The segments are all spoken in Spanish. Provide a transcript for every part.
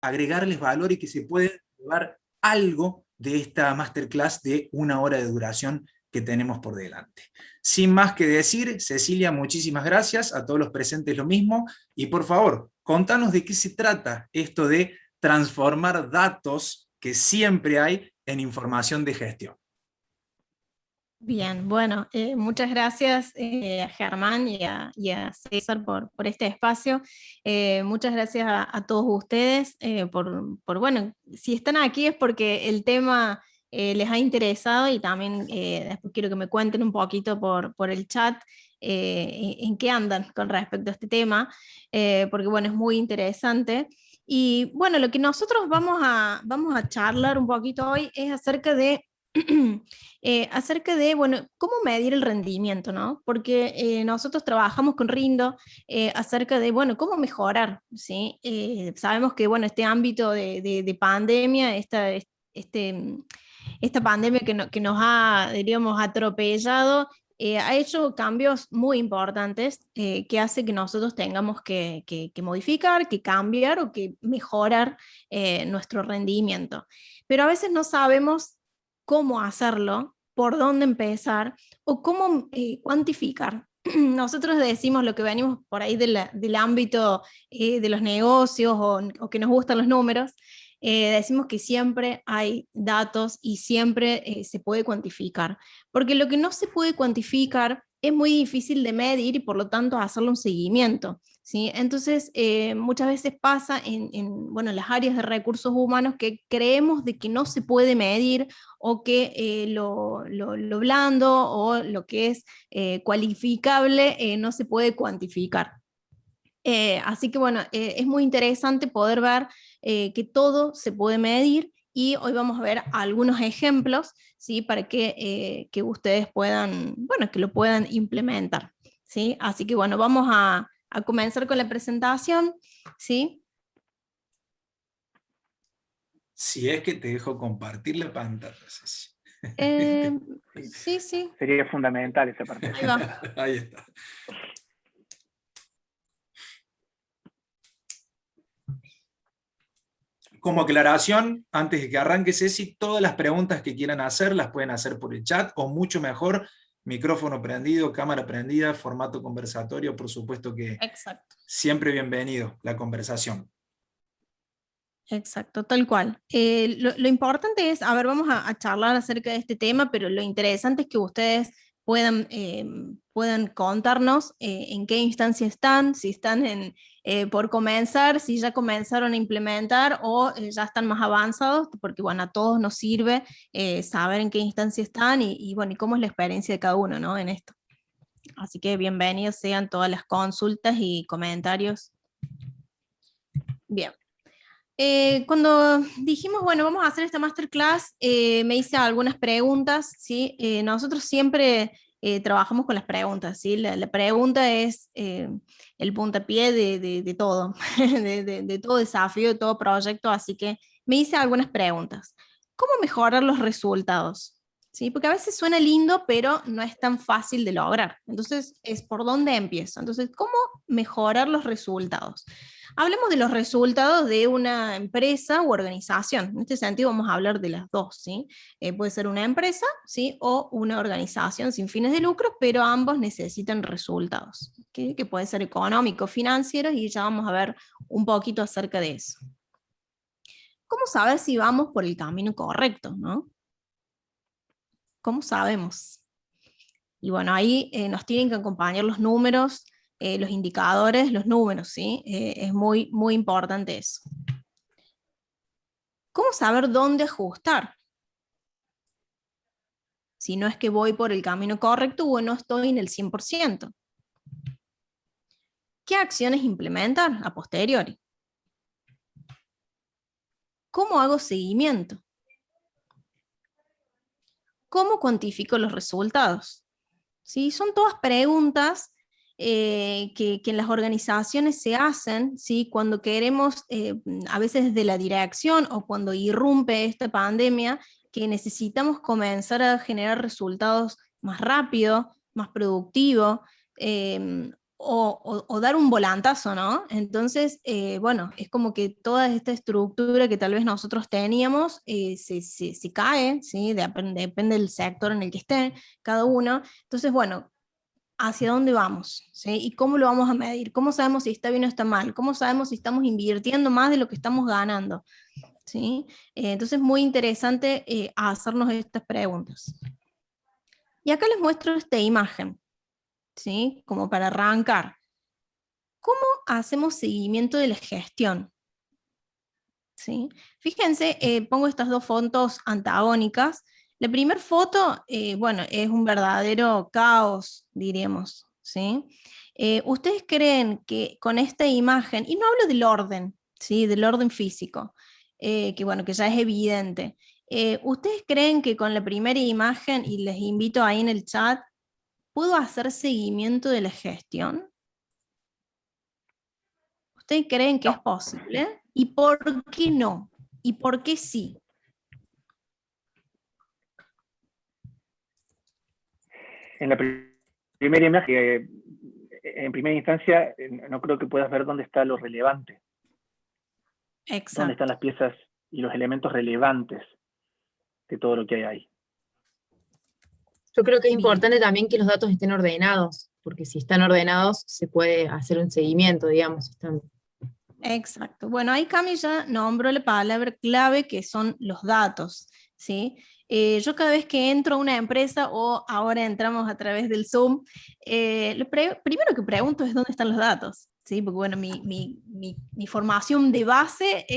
agregarles valor y que se puede llevar algo de esta masterclass de 1 hora de duración que tenemos por delante. Sin más que decir, Cecilia, muchísimas gracias, a todos los presentes lo mismo, y por favor, contanos de qué se trata esto de transformar datos que siempre hay en información de gestión. Bien, bueno, muchas gracias a Germán y a César por este espacio. Muchas gracias a todos ustedes bueno, si están aquí es porque el tema les ha interesado, y también después quiero que me cuenten un poquito por el chat en qué andan con respecto a este tema, porque bueno, es muy interesante. Y bueno, lo que nosotros vamos a charlar un poquito hoy es acerca de bueno, cómo medir el rendimiento, ¿no? Porque nosotros trabajamos con Rindo acerca de, bueno, cómo mejorar, ¿sí? Sabemos que, bueno, este ámbito de pandemia, esta pandemia que nos ha, diríamos, atropellado, ha hecho cambios muy importantes que hace que nosotros tengamos que modificar, que cambiar o que mejorar nuestro rendimiento. Pero a veces no sabemos cómo hacerlo, por dónde empezar o cómo cuantificar. Nosotros decimos lo que venimos por ahí del ámbito de los negocios o que nos gustan los números, decimos que siempre hay datos y siempre se puede cuantificar, porque lo que no se puede cuantificar es muy difícil de medir y por lo tanto hacerle un seguimiento, ¿sí? Entonces muchas veces pasa bueno, las áreas de recursos humanos que creemos de que no se puede medir o que lo blando o lo que es cualificable no se puede cuantificar. Así que bueno, es muy interesante poder ver que todo se puede medir, y hoy vamos a ver algunos ejemplos, ¿sí? Para que ustedes puedan, bueno, que lo puedan implementar, ¿sí? Así que bueno, vamos a comenzar con la presentación, ¿sí? Si es que te dejo compartir la pantalla, Ceci. Sí, sí. Sería fundamental esa parte. Ahí va. Ahí está. Como aclaración, antes de que arranque Ceci, todas las preguntas que quieran hacer las pueden hacer por el chat, o mucho mejor, micrófono prendido, cámara prendida, formato conversatorio, por supuesto que Exacto. siempre bienvenido la conversación. Exacto, tal cual. Lo importante es, a ver, vamos a charlar acerca de este tema, pero lo interesante es que ustedes puedan contarnos en qué instancia están, si están por comenzar, si ya comenzaron a implementar o ya están más avanzados, porque bueno, a todos nos sirve saber en qué instancia están y bueno, y cómo es la experiencia de cada uno, ¿no? En esto. Así que bienvenidos sean todas las consultas y comentarios. Bien. Cuando dijimos, bueno, vamos a hacer esta masterclass, me hice algunas preguntas, ¿sí? Nosotros siempre trabajamos con las preguntas, ¿sí? La pregunta es el puntapié de todo, de todo desafío, de todo proyecto, así que me hice algunas preguntas. ¿Cómo mejorar los resultados? ¿Sí? Porque a veces suena lindo, pero no es tan fácil de lograr. Entonces, es por dónde empiezo. Entonces, ¿cómo mejorar los resultados? Hablemos de los resultados de una empresa u organización. En este sentido vamos a hablar de las dos, ¿sí? Puede ser una empresa, ¿sí? O una organización sin fines de lucro, pero ambos necesitan resultados, ¿sí? Que puede ser económico, financieros, y ya vamos a ver un poquito acerca de eso. ¿Cómo saber si vamos por el camino correcto, no? ¿Cómo sabemos? Y bueno, ahí nos tienen que acompañar los números, los indicadores, los números, ¿sí? Es muy, muy importante eso. ¿Cómo saber dónde ajustar? Si no es que voy por el camino correcto o no estoy en el 100%. ¿Qué acciones implementar a posteriori? ¿Cómo hago seguimiento? ¿Cómo cuantifico los resultados? ¿Sí? Son todas preguntas que en las organizaciones se hacen, ¿sí? Cuando queremos, a veces desde la dirección o cuando irrumpe esta pandemia, que necesitamos comenzar a generar resultados más rápido, más productivo, o dar un volantazo, ¿no? Entonces, bueno, es como que toda esta estructura que tal vez nosotros teníamos se cae, ¿sí? Depende del sector en el que esté cada uno. Entonces, bueno, ¿hacia dónde vamos? ¿Sí? ¿Y cómo lo vamos a medir? ¿Cómo sabemos si está bien o está mal? ¿Cómo sabemos si estamos invirtiendo más de lo que estamos ganando? ¿Sí? Entonces, muy interesante hacernos estas preguntas. Y acá les muestro esta imagen, ¿sí? Como para arrancar. ¿Cómo hacemos seguimiento de la gestión? ¿Sí? Fíjense, pongo estas dos fotos antagónicas. La primera foto, bueno, es un verdadero caos, diríamos, ¿sí? ¿Ustedes creen que con esta imagen, y no hablo del orden, ¿sí? Del orden físico, que bueno, que ya es evidente, ¿ustedes creen que con la primera imagen, y les invito ahí en el chat, puedo hacer seguimiento de la gestión? ¿Ustedes creen que es posible? ¿Y por qué no? ¿Y por qué sí? En la primera imagen, en primera instancia, no creo que puedas ver dónde está lo relevante. Exacto. Dónde están las piezas y los elementos relevantes de todo lo que hay ahí. Yo creo que es importante también que los datos estén ordenados, porque si están ordenados se puede hacer un seguimiento, digamos. Exacto. Bueno, ahí Cami ya nombró la palabra clave que son los datos, ¿sí? Yo cada vez que entro a una empresa o ahora entramos a través del Zoom, primero que pregunto es dónde están los datos, ¿sí? Porque bueno, mi formación de base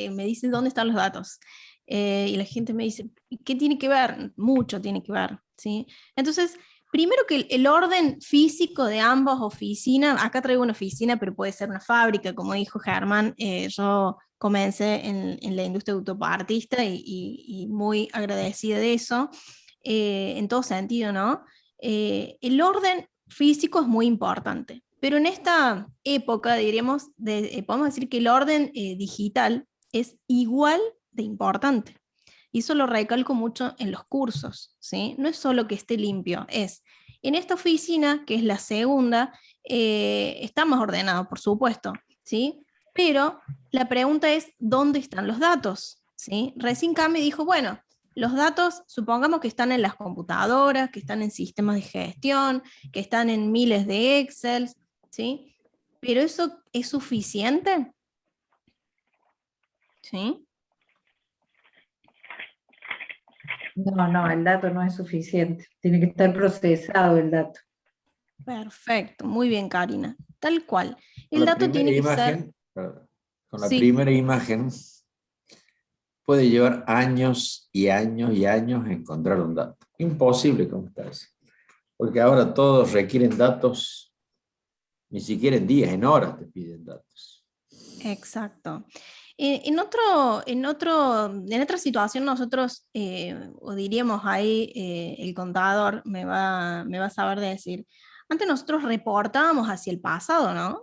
me dice dónde están los datos. Y la gente me dice, ¿qué tiene que ver? Mucho tiene que ver, ¿sí? Entonces, primero que el orden físico de ambas oficinas, acá traigo una oficina, pero puede ser una fábrica, como dijo Germán, yo comencé en la industria autopartista y muy agradecida de eso, en todo sentido, ¿no? El orden físico es muy importante, pero en esta época, diríamos, podemos decir que el orden digital es igual de importante. Y eso lo recalco mucho en los cursos, ¿sí? No es solo que esté limpio, es en esta oficina, que es la segunda, está más ordenado, por supuesto, ¿sí? Pero la pregunta es, ¿dónde están los datos? ¿Sí? Recién Cami dijo, bueno, los datos, supongamos que están en las computadoras, que están en sistemas de gestión, que están en miles de Excel, ¿sí? Pero ¿eso es suficiente? ¿Sí? No, el dato no es suficiente. Tiene que estar procesado el dato. Perfecto, muy bien, Karina. Tal cual. Con El la dato primera tiene que ser... imagen, perdón, con la Sí. primera imagen puede llevar años y años y años encontrar un dato. Imposible completarse. Porque ahora todos requieren datos, ni siquiera en días, en horas te piden datos. Exacto. En otra situación nosotros, o diríamos ahí, el contador me va a saber decir, antes nosotros reportábamos hacia el pasado, ¿no?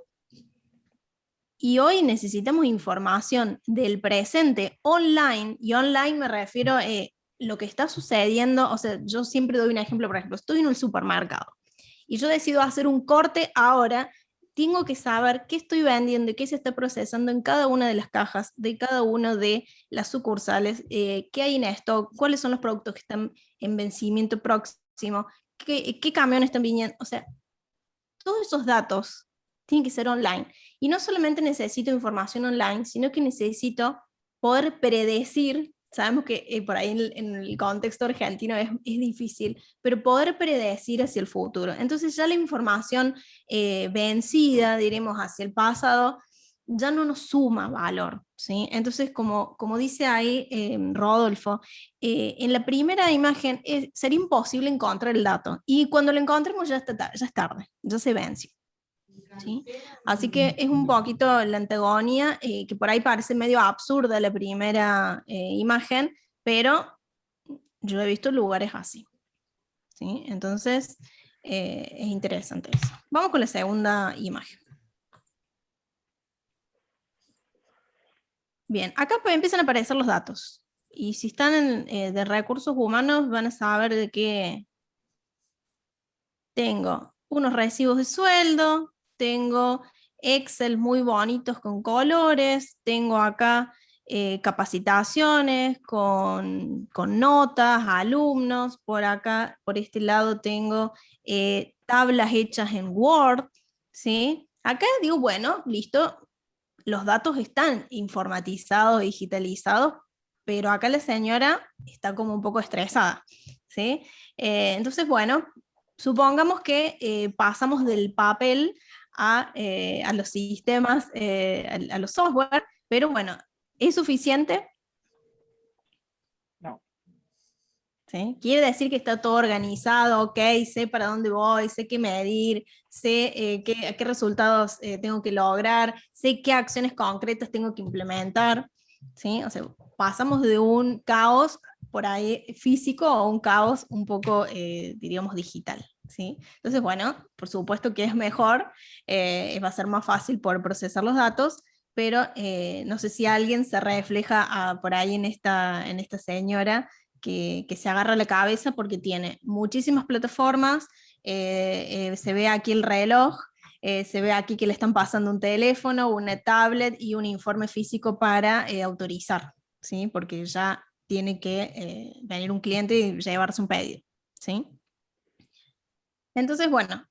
Y hoy necesitamos información del presente online, y online me refiero a lo que está sucediendo, o sea, yo siempre doy un ejemplo, por ejemplo, estoy en un supermercado, y yo decido hacer un corte ahora, tengo que saber qué estoy vendiendo y qué se está procesando en cada una de las cajas, de cada una de las sucursales, qué hay en stock, cuáles son los productos que están en vencimiento próximo, qué camiones están viniendo, o sea, todos esos datos tienen que ser online. Y no solamente necesito información online, sino que necesito poder predecir. Sabemos que por ahí en el contexto argentino es difícil, pero poder predecir hacia el futuro. Entonces ya la información vencida, diremos, hacia el pasado, ya no nos suma valor, ¿sí? Entonces, como dice ahí Rodolfo, en la primera imagen sería imposible encontrar el dato, y cuando lo encontremos ya es tarde, ya se venció. ¿Sí? Así que es un poquito la antagonía, que por ahí parece medio absurda la primera imagen, pero yo he visto lugares así. ¿Sí? Entonces, es interesante eso. Vamos con la segunda imagen. Bien, acá pues empiezan a aparecer los datos. Y si están de recursos humanos, van a saber de qué. Tengo unos recibos de sueldo, tengo Excel muy bonitos con colores, tengo acá capacitaciones con notas, alumnos, por acá, por este lado tengo tablas hechas en Word, ¿sí? Acá digo, bueno, listo, los datos están informatizados, digitalizados, pero acá la señora está como un poco estresada, ¿sí? Entonces, bueno, supongamos que pasamos del papel a los sistemas, a los software, pero bueno, ¿es suficiente? No. ¿Sí? Quiere decir que está todo organizado, ok, sé para dónde voy, sé qué medir, sé qué resultados tengo que lograr, sé qué acciones concretas tengo que implementar, ¿sí? O sea, pasamos de un caos por ahí físico a un caos un poco, diríamos, digital, ¿sí? Entonces, bueno, por supuesto que es mejor, va a ser más fácil poder procesar los datos, pero no sé si alguien se refleja por ahí en esta señora, que se agarra la cabeza porque tiene muchísimas plataformas, se ve aquí el reloj, se ve aquí que le están pasando un teléfono, una tablet y un informe físico para autorizar, ¿sí? Porque ya tiene que venir un cliente y llevarse un pedido, ¿sí? Entonces, bueno,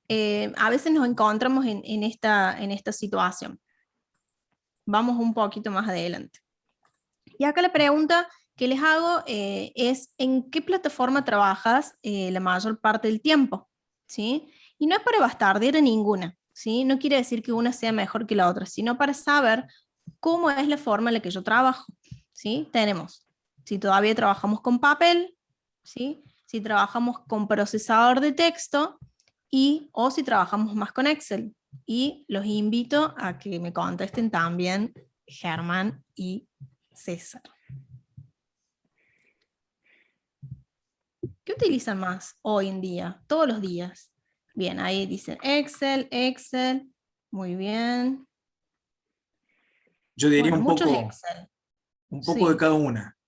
a veces nos encontramos en esta situación. Vamos un poquito más adelante. Y acá la pregunta que les hago es, ¿en qué plataforma trabajas la mayor parte del tiempo? ¿Sí? Y no es para bastardear a ninguna, ¿sí? No quiere decir que una sea mejor que la otra, sino para saber cómo es la forma en la que yo trabajo, ¿sí? Tenemos, si todavía trabajamos con papel, ¿sí? Si trabajamos con procesador de texto, o si trabajamos más con Excel. Y los invito a que me contesten también Germán y César. ¿Qué utilizan más hoy en día? Todos los días. Bien, ahí dicen Excel, Excel. Muy bien. Yo diría Bueno, un muchos poco, Excel. un poco de Sí. cada una.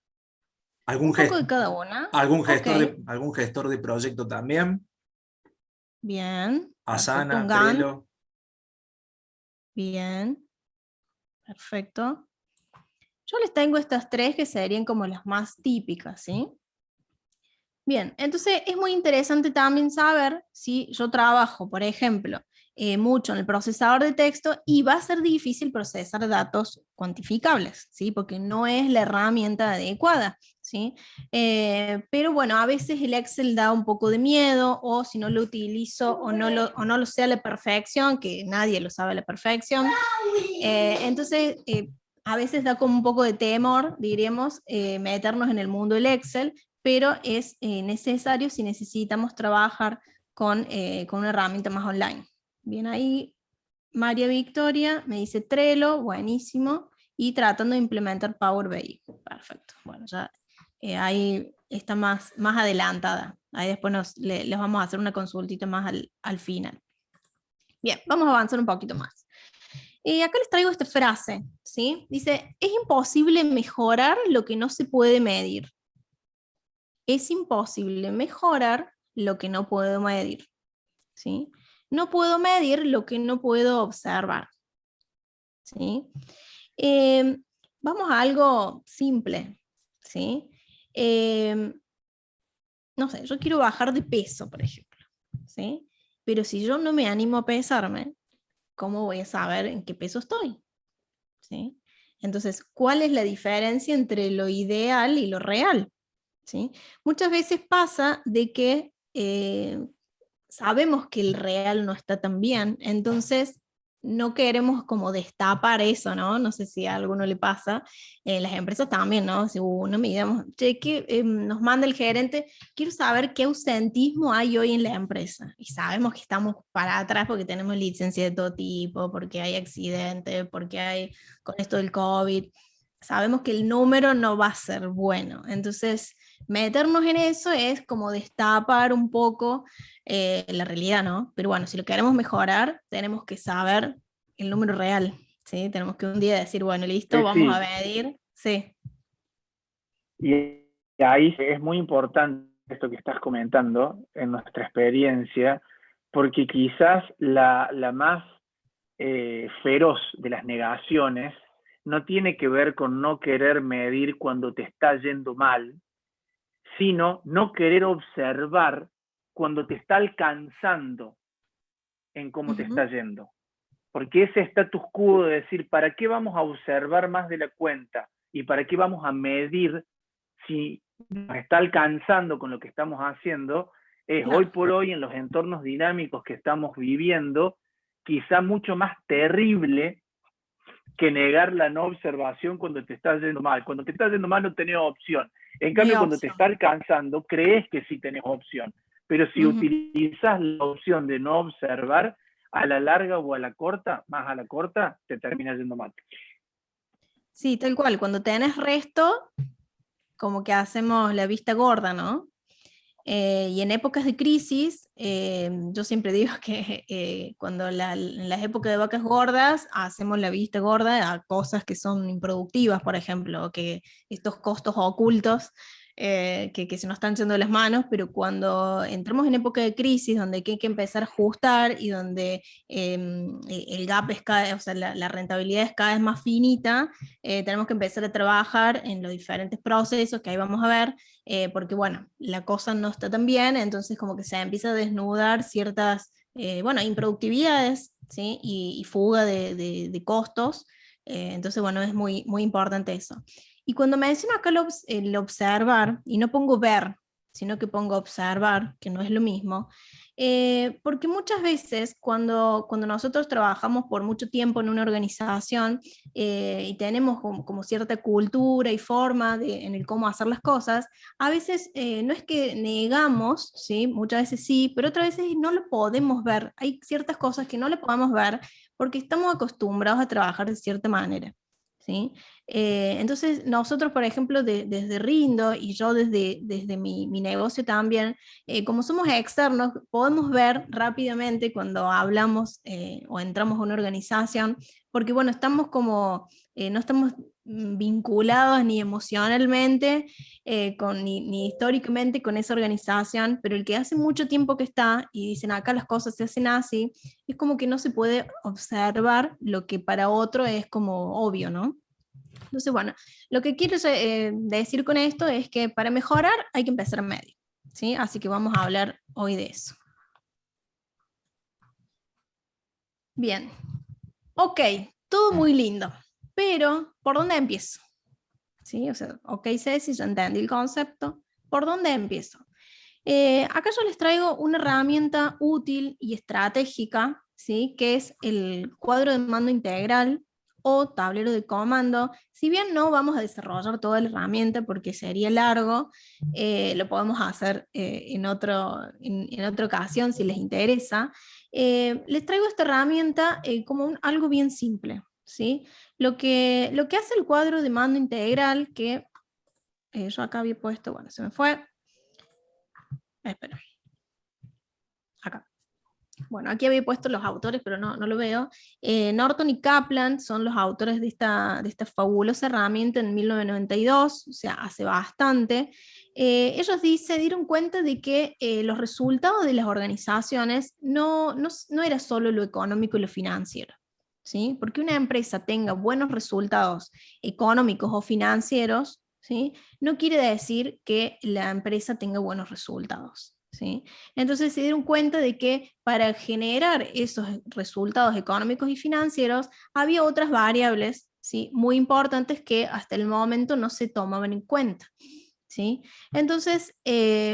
Un poco de cada una. Algún Ok. gestor de proyecto también. Bien. Perfecto. Asana, Un GAN. Trello. Bien. Perfecto. Yo les tengo estas tres que serían como las más típicas, ¿sí? Bien, entonces es muy interesante también saber si yo trabajo, por ejemplo, mucho en el procesador de texto y va a ser difícil procesar datos cuantificables, ¿sí? Porque no es la herramienta adecuada, ¿sí? Pero bueno, a veces el Excel da un poco de miedo, o si no lo utilizo o no lo sé a la perfección, que nadie lo sabe a la perfección, entonces a veces da como un poco de temor, diríamos, meternos en el mundo del Excel, pero es necesario si necesitamos trabajar con una herramienta más online. Bien, ahí María Victoria me dice Trello, buenísimo, y tratando de implementar Power BI. Perfecto, bueno, ya ahí está más adelantada. Ahí después les vamos a hacer una consultita más al final. Bien, vamos a avanzar un poquito más. Acá les traigo esta frase, ¿sí? Dice, es imposible mejorar lo que no se puede medir. Es imposible mejorar lo que no puedo medir, ¿sí? No puedo medir lo que no puedo observar, ¿sí? Vamos a algo simple, ¿sí? No sé, yo quiero bajar de peso, por ejemplo, ¿sí? Pero si yo no me animo a pesarme, ¿cómo voy a saber en qué peso estoy? ¿Sí? Entonces, ¿cuál es la diferencia entre lo ideal y lo real? ¿Sí? Muchas veces pasa de que sabemos que el real no está tan bien, entonces no queremos como destapar eso, ¿no? No sé si a alguno le pasa, las empresas también, ¿no? Si no midamos, che, que nos manda el gerente, quiero saber qué ausentismo hay hoy en la empresa, y sabemos que estamos para atrás porque tenemos licencia de todo tipo, porque hay accidentes, porque hay con esto del COVID, sabemos que el número no va a ser bueno, entonces meternos en eso es como destapar un poco la realidad, ¿no? Pero bueno, si lo queremos mejorar, tenemos que saber el número real, ¿sí? Tenemos que un día decir, bueno, listo, vamos a medir, sí. Y ahí es muy importante esto que estás comentando en nuestra experiencia, porque quizás la más feroz de las negaciones no tiene que ver con no querer medir cuando te está yendo mal, sino no querer observar cuando te está alcanzando en cómo te está yendo. Porque ese status quo de decir, ¿para qué vamos a observar más de la cuenta? ¿Y para qué vamos a medir si nos está alcanzando con lo que estamos haciendo? Es hoy por hoy, en los entornos dinámicos que estamos viviendo, quizá mucho más terrible que negar la no observación cuando te estás yendo mal. Cuando te estás yendo mal no tenés opción. En cambio, cuando te está alcanzando, crees que sí tenés opción. Pero si utilizas la opción de no observar, a la larga o a la corta, más a la corta, te termina yendo mal. Sí, tal cual. Cuando tenés resto, como que hacemos la vista gorda, ¿no? Y en épocas de crisis, yo siempre digo que cuando en las épocas de vacas gordas hacemos la vista gorda a cosas que son improductivas, por ejemplo, que estos costos ocultos que se nos están yendo de las manos, pero cuando entramos en época de crisis, donde hay que empezar a ajustar y donde el gap es o sea, la rentabilidad es cada vez más finita, tenemos que empezar a trabajar en los diferentes procesos que ahí vamos a ver, porque bueno, la cosa no está tan bien, entonces como que se empieza a desnudar ciertas, bueno, improductividades, ¿sí? y fuga de costos, entonces bueno, es muy, muy importante eso. Y cuando menciono acá el observar, y no pongo ver, sino que pongo observar, que no es lo mismo, porque muchas veces cuando nosotros trabajamos por mucho tiempo en una organización y tenemos como cierta cultura y forma en el cómo hacer las cosas, a veces no es que negamos, ¿sí? Muchas veces sí, pero otras veces no lo podemos ver. Hay ciertas cosas que no le podemos ver porque estamos acostumbrados a trabajar de cierta manera, ¿sí? Entonces nosotros, por ejemplo, desde Rindo y yo desde mi negocio también, como somos externos, podemos ver rápidamente cuando hablamos o entramos a una organización, porque bueno, estamos como, no estamos vinculados ni emocionalmente, ni históricamente con esa organización, pero el que hace mucho tiempo que está y dicen acá las cosas se hacen así, es como que no se puede observar lo que para otro es como obvio, ¿no? Entonces, bueno, lo que quiero decir con esto es que para mejorar hay que empezar a medir, ¿sí? Así que vamos a hablar hoy de eso. Bien. Ok, todo muy lindo, pero ¿por dónde empiezo? ¿Sí? O sea, ok, Ceci, ya entendí el concepto. ¿Por dónde empiezo? Acá yo les traigo una herramienta útil y estratégica, ¿sí? Que es el cuadro de mando integral o tablero de comando. Si bien no vamos a desarrollar toda la herramienta porque sería largo, lo podemos hacer en otra ocasión si les interesa. Les traigo esta herramienta como algo bien simple, ¿sí? Lo que hace el cuadro de mando integral, que yo acá había puesto, bueno, se me fue. Espera. Acá. Bueno, aquí había puesto los autores, pero no lo veo. Norton y Kaplan son los autores de esta fabulosa herramienta en 1992, o sea, hace bastante. Ellos se dieron cuenta de que los resultados de las organizaciones no era solo lo económico y lo financiero, ¿sí? Porque una empresa tenga buenos resultados económicos o financieros, ¿sí? No quiere decir que la empresa tenga buenos resultados, ¿sí? Entonces se dieron cuenta de que para generar esos resultados económicos y financieros había otras variables, ¿sí? Muy importantes que hasta el momento no se tomaban en cuenta, ¿sí? Entonces,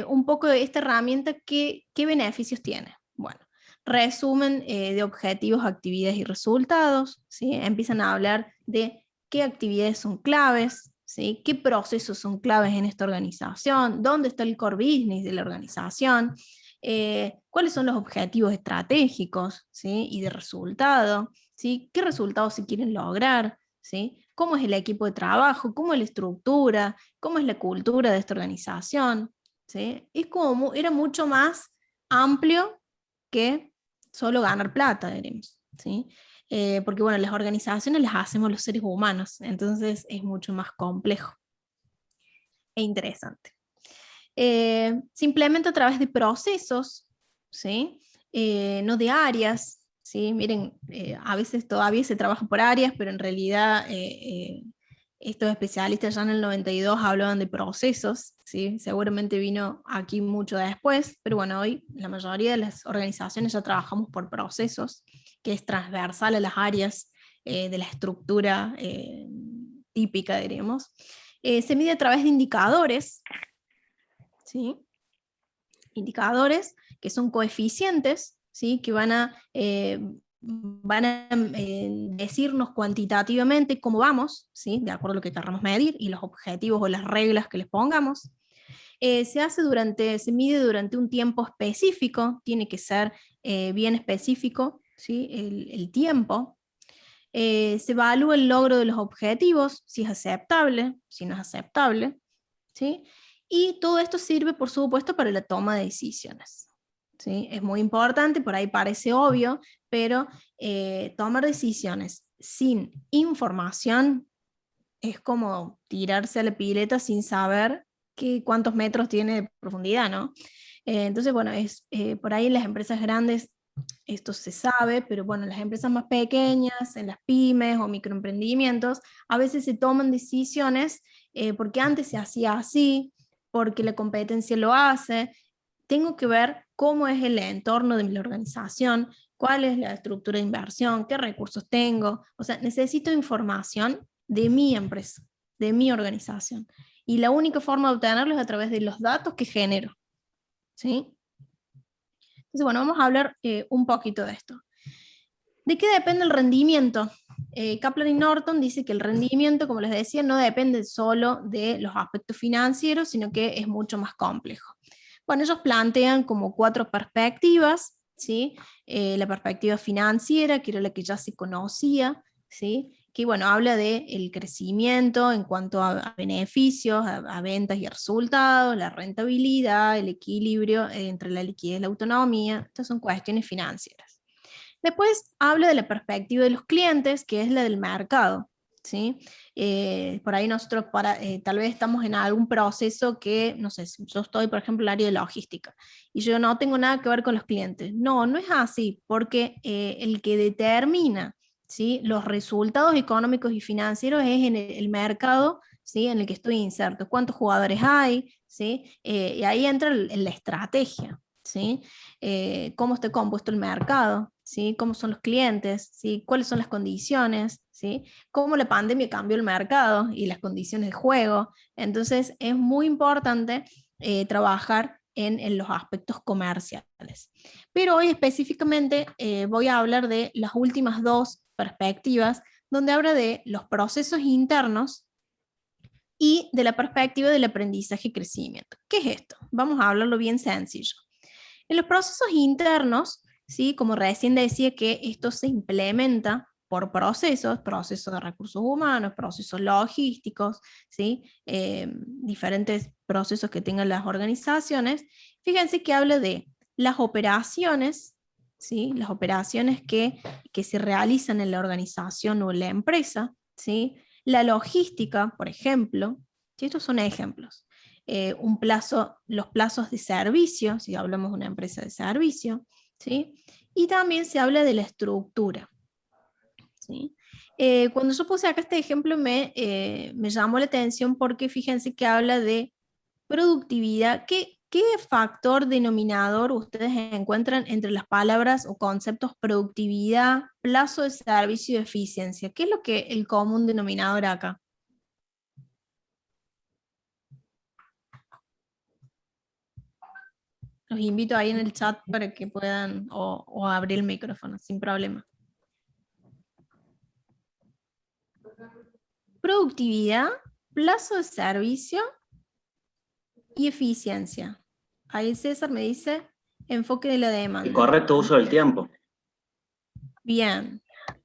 un poco de esta herramienta, ¿qué beneficios tiene? Bueno, resumen de objetivos, actividades y resultados, ¿sí? Empiezan a hablar de qué actividades son claves, ¿sí? ¿Qué procesos son claves en esta organización? ¿Dónde está el core business de la organización? ¿Cuáles son los objetivos estratégicos, ¿sí? Y de resultado, ¿sí? ¿Qué resultados se quieren lograr? ¿Sí? ¿Cómo es el equipo de trabajo? ¿Cómo es la estructura? ¿Cómo es la cultura de esta organización? ¿Sí? Era mucho más amplio que solo ganar plata, diremos, ¿sí? Porque bueno, las organizaciones las hacemos los seres humanos, entonces es mucho más complejo e interesante. Se implementa a través de procesos, ¿sí? No de áreas, ¿sí? Miren, a veces todavía se trabaja por áreas, pero en realidad estos especialistas ya en el 92 hablaban de procesos, ¿sí? Seguramente vino aquí mucho después, pero bueno, hoy la mayoría de las organizaciones ya trabajamos por procesos, que es transversal a las áreas de la estructura típica, diríamos. Se mide a través de indicadores, ¿sí? Indicadores que son coeficientes, ¿sí? Que van a decirnos cuantitativamente cómo vamos, ¿sí? De acuerdo a lo que queramos medir y los objetivos o las reglas que les pongamos. Se mide durante un tiempo específico, tiene que ser bien específico, ¿sí? El tiempo. Se evalúa el logro de los objetivos, si es aceptable, si no es aceptable, ¿sí? Y todo esto sirve, por supuesto, para la toma de decisiones, ¿sí? Es muy importante, por ahí parece obvio, pero tomar decisiones sin información es como tirarse a la pileta sin saber cuántos metros tiene de profundidad, ¿no? Entonces, bueno, por ahí en las empresas grandes esto se sabe, pero bueno, en las empresas más pequeñas, en las pymes o microemprendimientos, a veces se toman decisiones porque antes se hacía así, porque la competencia lo hace. Tengo que ver cómo es el entorno de mi organización, cuál es la estructura de inversión, qué recursos tengo. O sea, necesito información de mi empresa, de mi organización. Y la única forma de obtenerlo es a través de los datos que genero, ¿sí? Entonces, bueno, vamos a hablar un poquito de esto. ¿De qué depende el rendimiento? Kaplan y Norton dice que el rendimiento, como les decía, no depende solo de los aspectos financieros, sino que es mucho más complejo. Bueno, ellos plantean como 4 perspectivas, ¿sí? La perspectiva financiera, que era la que ya se conocía, ¿sí? Que bueno, habla del crecimiento en cuanto a beneficios, a ventas y a resultados, la rentabilidad, el equilibrio entre la liquidez y la autonomía. Estas son cuestiones financieras. Después habla de la perspectiva de los clientes, que es la del mercado, ¿sí? Por ahí nosotros tal vez estamos en algún proceso que, no sé, yo estoy, por ejemplo, en el área de logística, y yo no tengo nada que ver con los clientes. No es así, porque el que determina, ¿sí?, los resultados económicos y financieros es en el mercado, ¿sí?, en el que estoy inserto. ¿Cuántos jugadores hay? ¿Sí? Y ahí entra la estrategia, ¿sí? Cómo está compuesto el mercado, ¿sí? Cómo son los clientes, ¿sí? Cuáles son las condiciones, ¿sí? Cómo la pandemia cambió el mercado y las condiciones de juego. Entonces es muy importante trabajar en los aspectos comerciales. Pero hoy específicamente voy a hablar de las últimas dos perspectivas, donde habla de los procesos internos y de la perspectiva del aprendizaje y crecimiento. ¿Qué es esto? Vamos a hablarlo bien sencillo. En los procesos internos, ¿sí? Como recién decía, que esto se implementa por procesos de recursos humanos, procesos logísticos, ¿sí? Diferentes procesos que tengan las organizaciones. Fíjense que habla de las operaciones, ¿sí? Las operaciones que se realizan en la organización o en la empresa, ¿sí? La logística, por ejemplo, ¿sí? Estos son ejemplos. Los plazos de servicio, si hablamos de una empresa de servicio, ¿sí? Y también se habla de la estructura, ¿sí? Cuando yo puse acá este ejemplo me llamó la atención porque fíjense que habla de productividad. ¿Qué factor denominador ustedes encuentran entre las palabras o conceptos productividad, plazo de servicio y eficiencia? ¿Qué es lo que el común denominador acá? Los invito ahí en el chat para que puedan o abrir el micrófono sin problema. Productividad, plazo de servicio y eficiencia. Ahí César me dice enfoque de la demanda. El correcto uso del tiempo. Bien.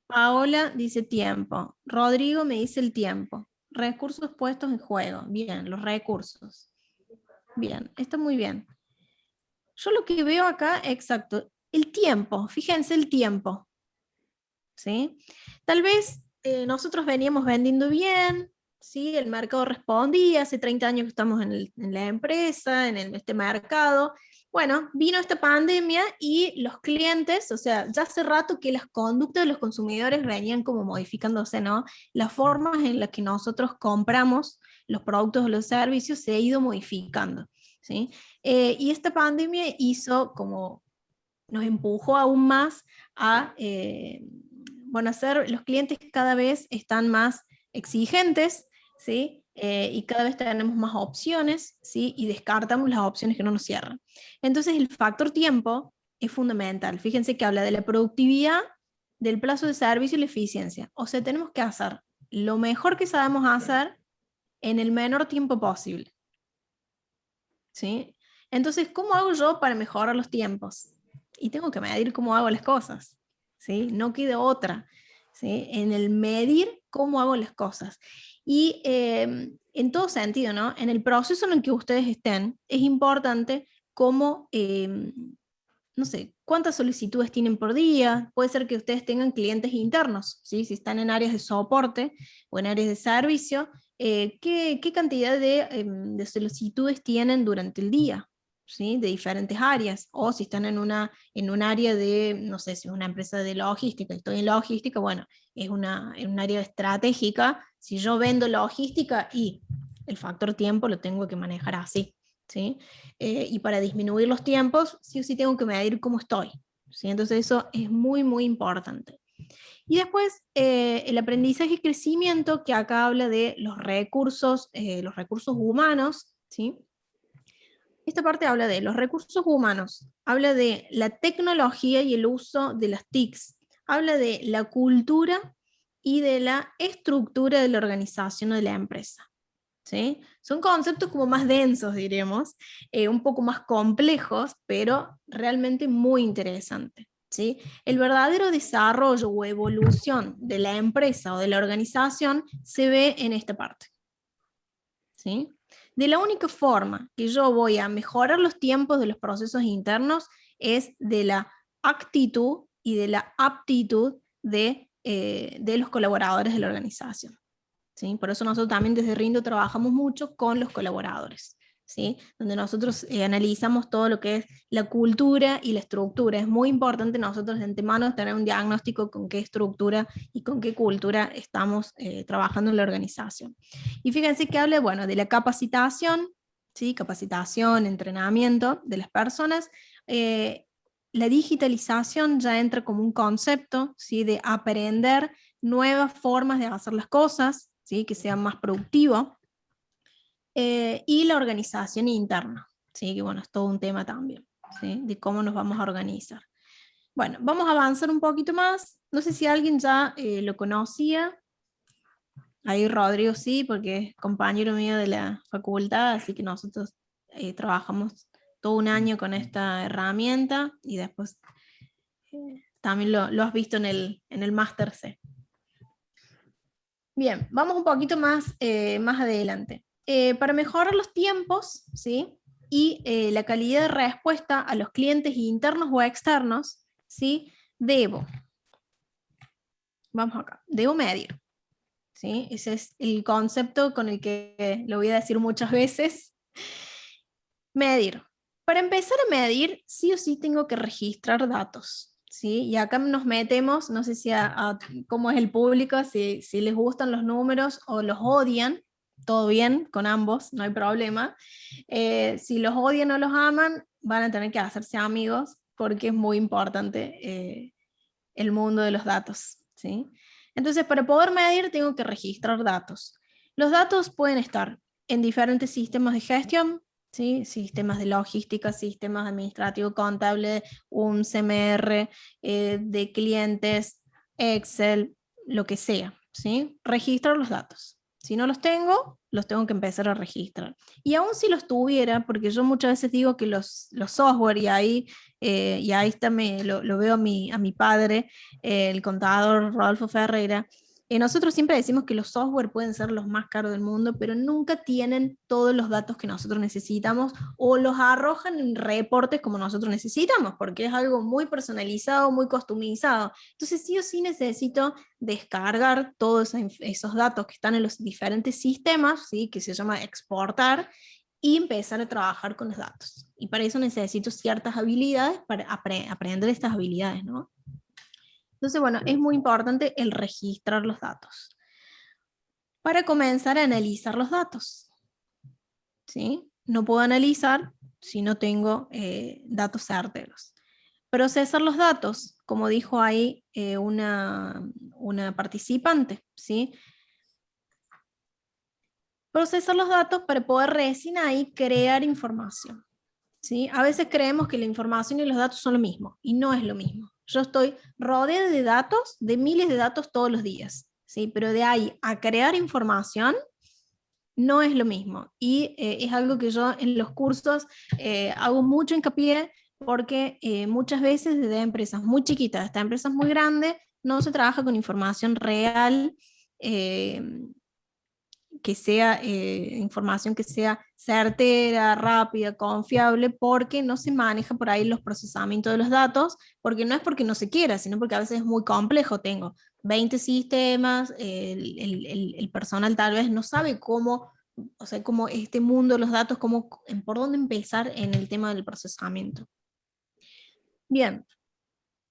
Paola dice tiempo. Rodrigo me dice el tiempo. Recursos puestos en juego. Bien, los recursos. Bien, está muy bien. Yo lo que veo acá, exacto, el tiempo, fíjense el tiempo, ¿sí? Tal vez nosotros veníamos vendiendo bien, ¿sí? El mercado respondía, hace 30 años que estamos en la empresa, en este mercado. Bueno, vino esta pandemia y los clientes, o sea, ya hace rato que las conductas de los consumidores venían como modificándose, ¿no? Las formas en las que nosotros compramos los productos o los servicios se ha ido modificando, ¿sí? Y esta pandemia hizo como, nos empujó aún más a, bueno, los clientes cada vez están más exigentes, ¿sí? Y cada vez tenemos más opciones, ¿sí? Y descartamos las opciones que no nos cierran. Entonces el factor tiempo es fundamental. Fíjense que habla de la productividad, del plazo de servicio y la eficiencia. O sea, tenemos que hacer lo mejor que sabemos hacer en el menor tiempo posible, ¿sí? Entonces, ¿cómo hago yo para mejorar los tiempos? Y tengo que medir cómo hago las cosas, ¿sí? No queda otra, ¿sí? En el medir cómo hago las cosas. Y en todo sentido, ¿no? En el proceso en el que ustedes estén, es importante cómo, no sé, cuántas solicitudes tienen por día. Puede ser que ustedes tengan clientes internos, ¿sí? Si están en áreas de soporte o en áreas de servicio, ¿qué cantidad de solicitudes tienen durante el día? ¿Sí? De diferentes áreas, o si están en un área de, no sé, si es una empresa de logística, estoy en logística, bueno, es un área estratégica, si yo vendo logística y el factor tiempo lo tengo que manejar así, ¿sí? Y para disminuir los tiempos, sí o sí tengo que medir cómo estoy, ¿sí? Entonces eso es muy, muy importante. Y después el aprendizaje y crecimiento, que acá habla de los recursos humanos, ¿sí? Esta parte habla de los recursos humanos, habla de la tecnología y el uso de las TICs, habla de la cultura y de la estructura de la organización o de la empresa, ¿sí? Son conceptos como más densos, diríamos, un poco más complejos, pero realmente muy interesantes, ¿sí? El verdadero desarrollo o evolución de la empresa o de la organización se ve en esta parte, ¿sí? De la única forma que yo voy a mejorar los tiempos de los procesos internos es de la actitud y de la aptitud de los colaboradores de la organización, ¿sí? Por eso nosotros también desde Rindo trabajamos mucho con los colaboradores, ¿sí? Donde nosotros analizamos todo lo que es la cultura y la estructura. Es muy importante nosotros de antemano tener un diagnóstico con qué estructura y con qué cultura estamos trabajando en la organización. Y fíjense que habla, bueno, de la capacitación, ¿sí? Capacitación, entrenamiento de las personas, la digitalización ya entra como un concepto, ¿sí? De aprender nuevas formas de hacer las cosas, ¿sí? Que sean más productivos, y la organización interna, ¿sí? Que bueno, es todo un tema también, ¿sí? De cómo nos vamos a organizar. Bueno, vamos a avanzar un poquito más. No sé si alguien ya lo conocía. Ahí Rodrigo sí, porque es compañero mío de la facultad, así que nosotros trabajamos todo un año con esta herramienta y después también lo has visto en el Máster C. Bien, vamos un poquito más, más adelante. Para mejorar los tiempos, ¿sí? Y la calidad de respuesta a los clientes internos o externos, ¿sí? Debo medir, ¿sí? Ese es el concepto con el que lo voy a decir muchas veces. Medir. Para empezar a medir, sí o sí tengo que registrar datos, ¿sí? Y acá nos metemos, no sé si cómo es el público, si les gustan los números o los odian, todo bien con ambos, no hay problema. Si los odian o los aman, van a tener que hacerse amigos, porque es muy importante el mundo de los datos, ¿sí? Entonces, para poder medir, tengo que registrar datos. Los datos pueden estar en diferentes sistemas de gestión, ¿sí? Sistemas de logística, sistemas administrativos, contables, un CMR, de clientes, Excel, lo que sea, ¿sí? Registrar los datos. Si no los tengo que empezar a registrar. Y aún si los tuviera, porque yo muchas veces digo que los software, y ahí está, lo veo a mi padre, el contador Rodolfo Ferreira, nosotros siempre decimos que los software pueden ser los más caros del mundo, pero nunca tienen todos los datos que nosotros necesitamos o los arrojan en reportes como nosotros necesitamos, porque es algo muy personalizado, muy customizado. Entonces sí o sí necesito descargar todos esos datos que están en los diferentes sistemas, ¿sí? Que se llama exportar, y empezar a trabajar con los datos. Y para eso necesito ciertas habilidades para aprender estas habilidades, ¿no? Entonces, bueno, es muy importante el registrar los datos. Para comenzar a analizar los datos, ¿sí? No puedo analizar si no tengo datos certeros. Procesar los datos, como dijo ahí una participante, ¿sí? Procesar los datos para poder recién ahí crear información, ¿sí? A veces creemos que la información y los datos son lo mismo, y no es lo mismo. Yo estoy rodeada de datos, de miles de datos todos los días, ¿sí? Pero de ahí a crear información no es lo mismo. Y es algo que yo en los cursos hago mucho hincapié, porque muchas veces desde empresas muy chiquitas hasta empresas muy grandes no se trabaja con información real, que sea información que sea certera, rápida, confiable, porque no se maneja por ahí los procesamientos de los datos, porque no es porque no se quiera, sino porque a veces es muy complejo. Tengo 20 sistemas, el personal tal vez no sabe cómo, o sea, cómo este mundo de los datos, por dónde empezar en el tema del procesamiento. Bien.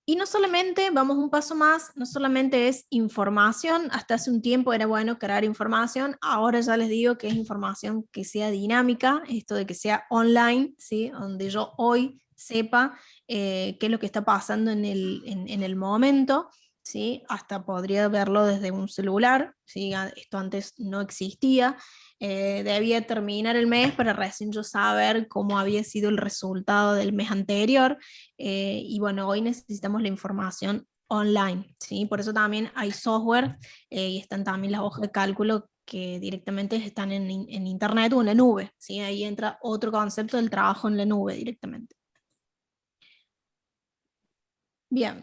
Y no solamente, vamos un paso más, no solamente es información, hasta hace un tiempo era bueno crear información, ahora ya les digo que es información que sea dinámica, esto de que sea online, ¿sí? Donde yo hoy sepa qué es lo que está pasando en el momento, ¿sí? Hasta podría verlo desde un celular, ¿sí? Esto antes no existía. Debía terminar el mes para recién yo saber cómo había sido el resultado del mes anterior, y bueno, hoy necesitamos la información online, ¿sí? Por eso también hay software y están también las hojas de cálculo que directamente están en internet o en la nube, ¿sí? Ahí entra otro concepto del trabajo en la nube directamente. Bien,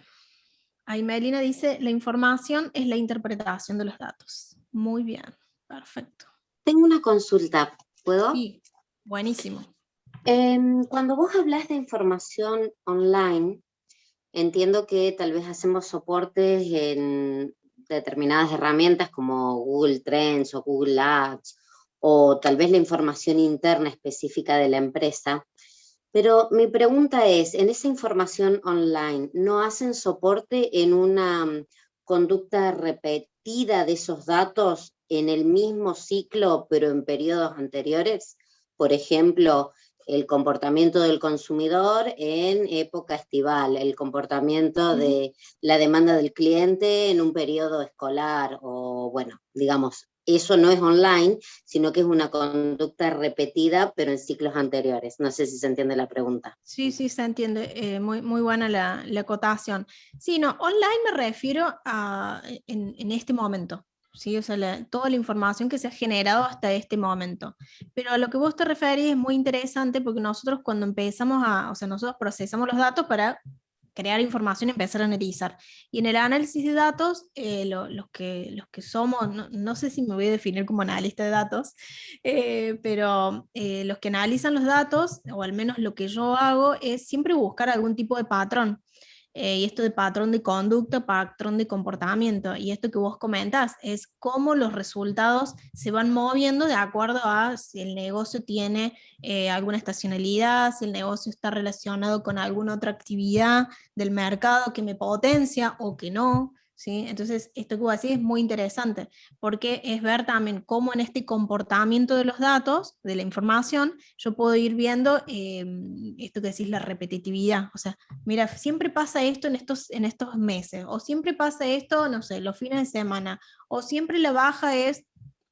ahí Melina dice, la información es la interpretación de los datos. Muy bien, perfecto. Tengo una consulta, ¿puedo? Sí, buenísimo. Cuando vos hablas de información online, entiendo que tal vez hacemos soportes en determinadas herramientas como Google Trends o Google Ads, o tal vez la información interna específica de la empresa. Pero mi pregunta es, en esa información online, ¿no hacen soporte en una conducta repetida de esos datos en el mismo ciclo, pero en periodos anteriores? Por ejemplo, el comportamiento del consumidor en época estival, el comportamiento de la demanda del cliente en un periodo escolar, o bueno, digamos, eso no es online, sino que es una conducta repetida, pero en ciclos anteriores. No sé si se entiende la pregunta. Sí, sí, se entiende. Muy buena la acotación. Sí, no, online me refiero a en este momento. Sí, o sea, toda la información que se ha generado hasta este momento. Pero a lo que vos te referís es muy interesante porque nosotros cuando empezamos o sea, nosotros procesamos los datos para crear información y empezar a analizar. Y en el análisis de datos, los que somos, no sé si me voy a definir como analista de datos, pero los que analizan los datos, o al menos lo que yo hago, es siempre buscar algún tipo de patrón. Y esto de patrón de conducta, patrón de comportamiento, y esto que vos comentás, es cómo los resultados se van moviendo de acuerdo a si el negocio tiene alguna estacionalidad, si el negocio está relacionado con alguna otra actividad del mercado que me potencia o que no, ¿sí? Entonces, esto que vos decís es muy interesante, porque es ver también cómo en este comportamiento de los datos, de la información, yo puedo ir viendo esto que decís, la repetitividad, o sea, mira, siempre pasa esto en estos meses, o siempre pasa esto, no sé, los fines de semana, o siempre la baja es...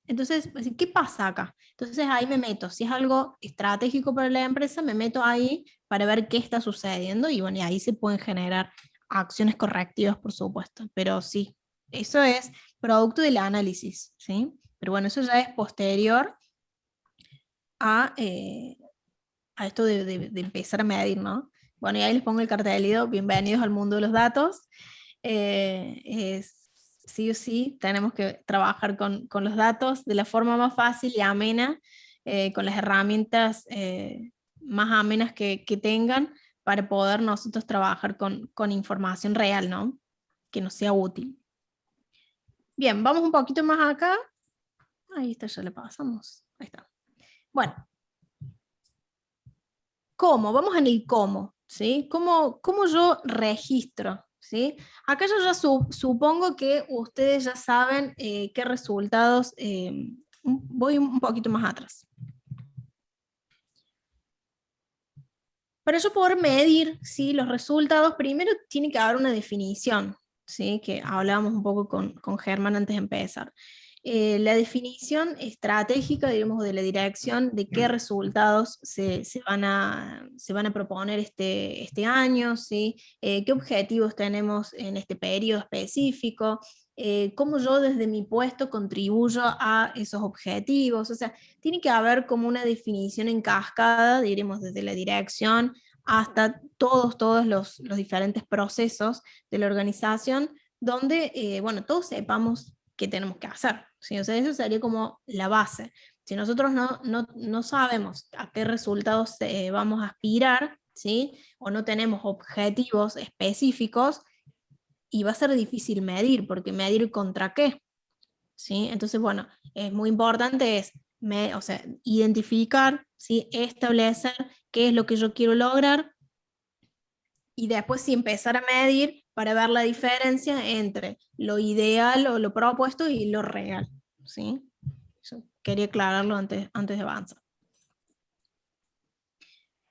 Entonces, ¿qué pasa acá? Entonces ahí me meto, si es algo estratégico para la empresa, me meto ahí para ver qué está sucediendo, y bueno, y ahí se pueden generar acciones correctivas, por supuesto, pero sí, eso es producto del análisis, ¿sí? Pero bueno, eso ya es posterior a esto de empezar a medir, ¿no? Bueno, y ahí les pongo el cartelito, bienvenidos al mundo de los datos. Sí o sí, tenemos que trabajar con los datos de la forma más fácil y amena, con las herramientas más amenas que tengan, para poder nosotros trabajar con información real, ¿no? Que nos sea útil. Bien, vamos un poquito más acá. Ahí está, ya le pasamos. Ahí está. Bueno. ¿Cómo? Vamos en el cómo, ¿sí? ¿Cómo yo registro? ¿Sí? Acá yo ya supongo que ustedes ya saben qué resultados, voy un poquito más atrás. Para yo poder medir, ¿sí?, los resultados, primero tiene que haber una definición, ¿sí?, que hablábamos un poco con Germán antes de empezar. La definición estratégica, digamos, de la dirección de qué resultados se van a proponer este año, ¿sí? Qué objetivos tenemos en este periodo específico, cómo yo desde mi puesto contribuyo a esos objetivos. O sea, tiene que haber como una definición en cascada, diremos, desde la dirección hasta todos los diferentes procesos de la organización, donde, bueno, todos sepamos qué tenemos que hacer, ¿sí? O sea, eso sería como la base. Si nosotros no sabemos a qué resultados vamos a aspirar, ¿sí?, o no tenemos objetivos específicos, y va a ser difícil medir, porque medir contra qué, ¿sí? Entonces, bueno, es muy importante o sea, identificar, ¿sí?, establecer qué es lo que yo quiero lograr, y después sí empezar a medir para ver la diferencia entre lo ideal o lo propuesto y lo real, ¿sí? Yo quería aclararlo antes de avanzar.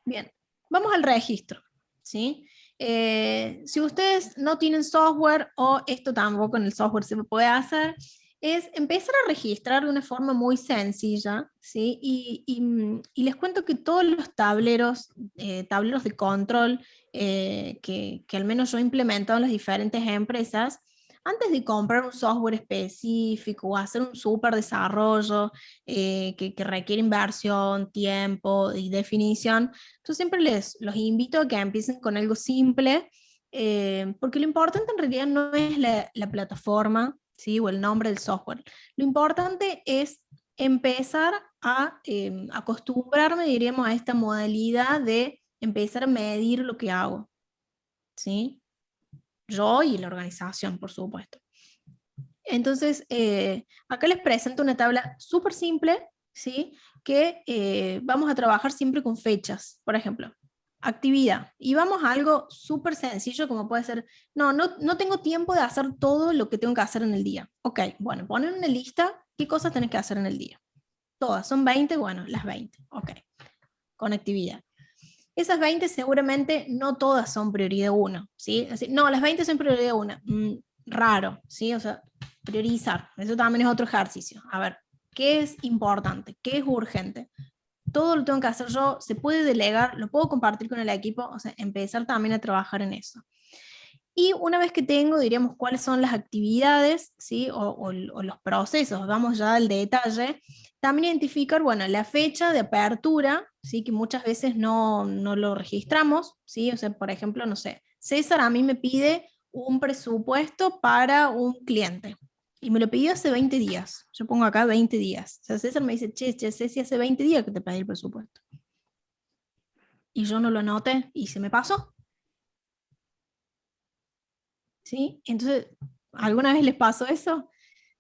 Bien, vamos al registro, ¿sí? Si ustedes no tienen software, o esto tampoco en el software se puede hacer, es empezar a registrar de una forma muy sencilla, ¿sí? Y les cuento que todos los tableros de control que al menos yo he implementado en las diferentes empresas, antes de comprar un software específico o hacer un súper desarrollo que requiere inversión, tiempo y definición, yo siempre los invito a que empiecen con algo simple, porque lo importante en realidad no es la plataforma, ¿sí?, o el nombre del software. Lo importante es empezar a acostumbrarme, diríamos, a esta modalidad de empezar a medir lo que hago, ¿sí? Yo y la organización, por supuesto. Entonces, acá les presento una tabla súper simple, ¿sí?, que vamos a trabajar siempre con fechas. Por ejemplo, actividad. Y vamos a algo súper sencillo, como puede ser, no tengo tiempo de hacer todo lo que tengo que hacer en el día. Ok, bueno, ponen una lista, ¿qué cosas tenés que hacer en el día? Todas, son 20, bueno, las 20. Ok. con actividad. Esas 20 seguramente no todas son prioridad 1, ¿sí? Así, no, las 20 son prioridad 1. Raro, ¿sí? O sea, priorizar. Eso también es otro ejercicio. A ver, ¿qué es importante? ¿Qué es urgente? Todo lo tengo que hacer yo, se puede delegar, lo puedo compartir con el equipo, o sea, empezar también a trabajar en eso. Y una vez que tengo, diríamos, cuáles son las actividades, ¿sí? o los procesos, vamos ya al detalle, también identificar, bueno, la fecha de apertura, ¿sí? Que muchas veces no lo registramos, ¿sí? O sea, por ejemplo, no sé, César a mí me pide un presupuesto para un cliente, y me lo pidió hace 20 días, yo pongo acá 20 días, o sea, César me dice, che, Ceci, hace 20 días que te pedí el presupuesto, y yo no lo anoté, y se me pasó. ¿Sí? Entonces, ¿alguna vez les pasó eso?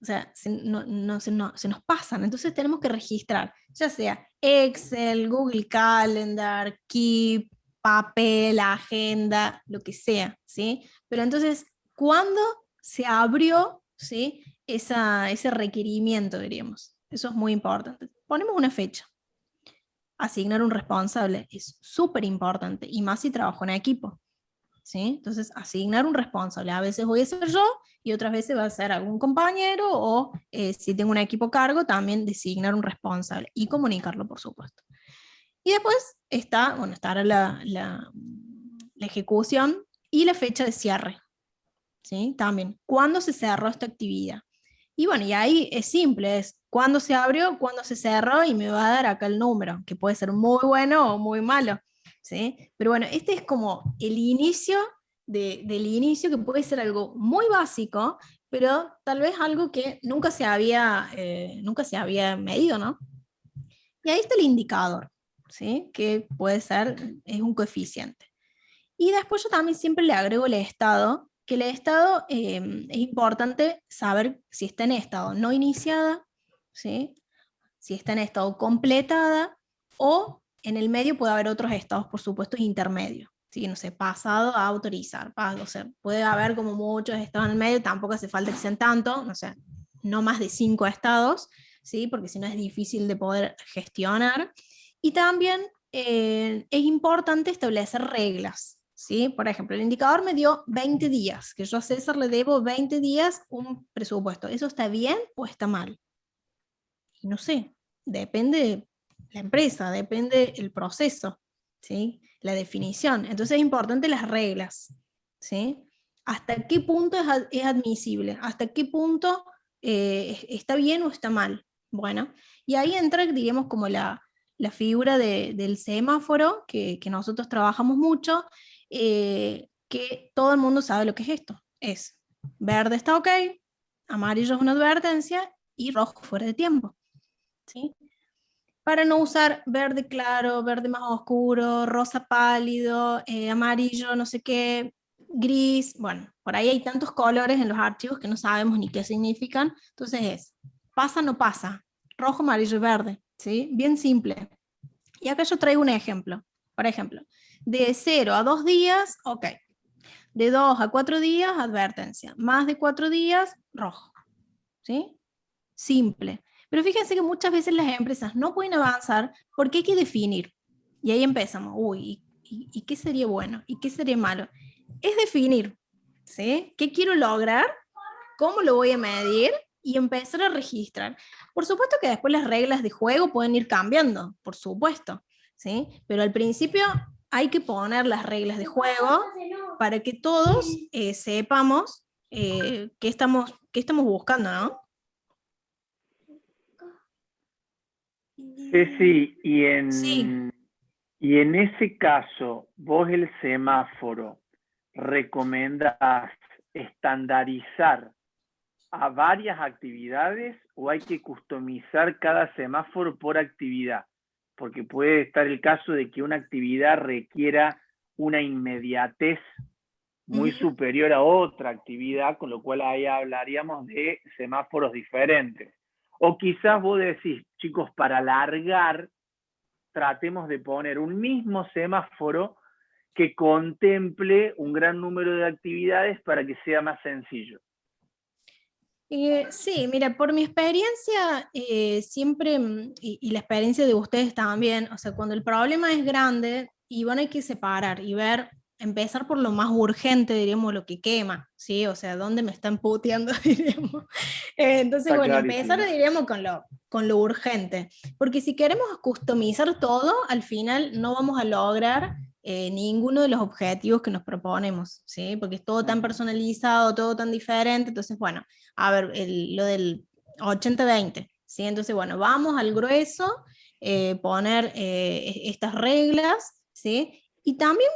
O sea, se nos pasan, entonces tenemos que registrar, ya sea Excel, Google Calendar, Keep, papel, agenda, lo que sea, ¿sí? Pero entonces, ¿cuándo se abrió, ¿sí? Ese requerimiento, diríamos? Eso es muy importante. Ponemos una fecha. Asignar un responsable es súper importante, y más si trabajo en equipo. ¿Sí? Entonces, asignar un responsable. A veces voy a ser yo y otras veces va a ser algún compañero o si tengo un equipo a cargo, también designar un responsable y comunicarlo, por supuesto. Y después está, bueno, estará la ejecución y la fecha de cierre. ¿Sí? También, ¿cuándo se cerró esta actividad? Y bueno, y ahí es simple, es cuándo se abrió, cuándo se cerró, y me va a dar acá el número, que puede ser muy bueno o muy malo. ¿Sí? Pero bueno, este es como el inicio del inicio, que puede ser algo muy básico, pero tal vez algo que nunca se había medido, ¿no? Y ahí está el indicador, ¿sí? Que puede ser, es un coeficiente. Y después yo también siempre le agrego el estado, que el estado es importante saber si está en estado no iniciada, ¿sí? Si está en estado completada, o en el medio puede haber otros estados, por supuesto, intermedios. ¿Sí? No sé, pasado a autorizar. O sea, puede haber como muchos estados en el medio, tampoco hace falta que sean tanto, no sé, no más de 5 estados, ¿sí? Porque si no es difícil de poder gestionar. Y también es importante establecer reglas. ¿Sí? Por ejemplo, el indicador me dio 20 días, que yo a César le debo 20 días un presupuesto. ¿Eso está bien o está mal? Y no sé, depende la empresa, depende el proceso, ¿sí? La definición. Entonces es importante las reglas, ¿sí? ¿Hasta qué punto es admisible? ¿Hasta qué punto está bien o está mal? Bueno, y ahí entra, diríamos, como la figura del semáforo, que nosotros trabajamos mucho, que todo el mundo sabe lo que es esto. Es verde está ok, amarillo es una advertencia y rojo fuera de tiempo. ¿Sí? Para no usar verde claro, verde más oscuro, rosa pálido, amarillo, no sé qué, gris, bueno, por ahí hay tantos colores en los archivos que no sabemos ni qué significan, entonces es, pasa, no pasa, rojo, amarillo y verde, ¿sí? Bien simple. Y acá yo traigo un ejemplo, por ejemplo, de 0 a 2 días, ok, de 2 a 4 días, advertencia, más de 4 días, rojo, ¿sí? Simple. Pero fíjense que muchas veces las empresas no pueden avanzar porque hay que definir. Y ahí empezamos, uy, ¿y qué sería bueno? ¿Y qué sería malo? Es definir, ¿sí? ¿Qué quiero lograr? ¿Cómo lo voy a medir? Y empezar a registrar. Por supuesto que después las reglas de juego pueden ir cambiando, por supuesto, ¿sí? Pero al principio hay que poner las reglas de juego para que todos sepamos qué estamos buscando, ¿no? Sí, Sí. y en ese caso, vos el semáforo recomendás estandarizar a varias actividades o hay que customizar cada semáforo por actividad? Porque puede estar el caso de que una actividad requiera una inmediatez muy superior a otra actividad, con lo cual ahí hablaríamos de semáforos diferentes. O quizás vos decís, chicos, para alargar, tratemos de poner un mismo semáforo que contemple un gran número de actividades para que sea más sencillo. Sí, mira, por mi experiencia siempre, y la experiencia de ustedes también, o sea, cuando el problema es grande, y bueno, hay que separar y ver, empezar por lo más urgente, diríamos, lo que quema, ¿sí? O sea, ¿dónde me están puteando, diríamos? Entonces, Está bueno, clarísimo. empezar, diríamos, con lo urgente, porque si queremos customizar todo, al final no vamos a lograr ninguno de los objetivos que nos proponemos, ¿sí? Porque es todo tan personalizado, todo tan diferente, entonces, bueno, a ver, lo del 80-20, ¿sí? Entonces, bueno, vamos al grueso, poner estas reglas, ¿sí? Y también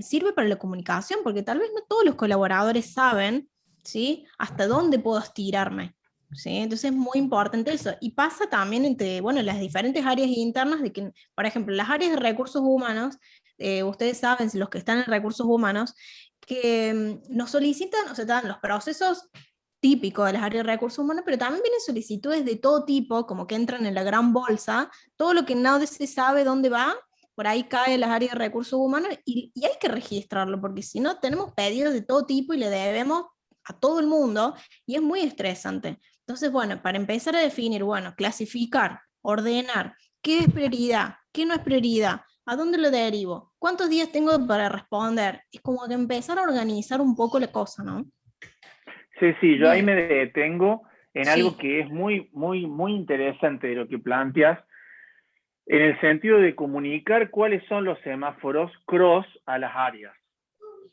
sirve para la comunicación, porque tal vez no todos los colaboradores saben, ¿sí? Hasta dónde puedo estirarme, ¿sí? Entonces es muy importante eso. Y pasa también entre, bueno, las diferentes áreas internas de que, por ejemplo, las áreas de recursos humanos, ustedes saben, los que están en recursos humanos, que nos solicitan, o sea, dan los procesos típicos de las áreas de recursos humanos, pero también vienen solicitudes de todo tipo, como que entran en la gran bolsa, todo lo que no se sabe dónde va, por ahí cae en las áreas de recursos humanos y hay que registrarlo, porque si no tenemos pedidos de todo tipo y le debemos a todo el mundo y es muy estresante. Entonces, bueno, para empezar a definir, bueno, clasificar, ordenar, qué es prioridad, qué no es prioridad, a dónde lo derivo, cuántos días tengo para responder, es como que empezar a organizar un poco la cosa, ¿no? Sí, yo ahí Bien. me detengo en Sí. algo que es muy, muy, muy interesante de lo que planteas, en el sentido de comunicar cuáles son los semáforos cross a las áreas.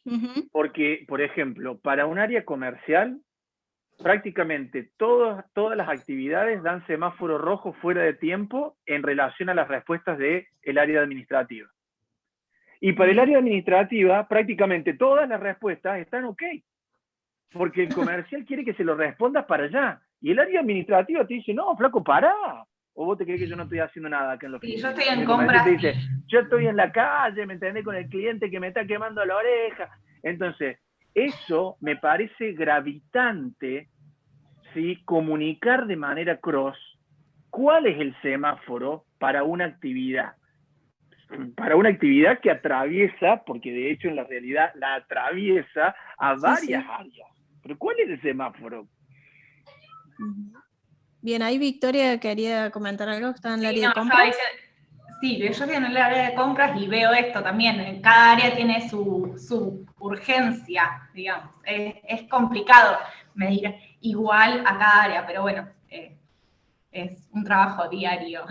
Ujú. Porque, por ejemplo, para un área comercial, prácticamente todas las actividades dan semáforo rojo fuera de tiempo en relación a las respuestas del área administrativa. Y para el área administrativa, prácticamente todas las respuestas están ok, porque el comercial quiere que se lo respondas para allá. Y el área administrativa te dice, no, flaco, pará. O vos te crees que yo no estoy haciendo nada acá en la Sí, oficina. yo estoy en El comercial te compras. dice, yo estoy en la calle, ¿me entendés? Con el cliente que me está quemando la oreja. Entonces, eso me parece gravitante, ¿sí? Comunicar de manera cross cuál es el semáforo para una actividad. Para una actividad que atraviesa, porque de hecho en la realidad la atraviesa a varias áreas. Pero ¿cuál es el semáforo? Bien, ahí Victoria quería comentar algo que está en el área de estaba compras. sí, yo estoy en el área de compras y veo esto también. Cada área tiene su urgencia, digamos. Es complicado medir igual a cada área, pero bueno, es un trabajo diario.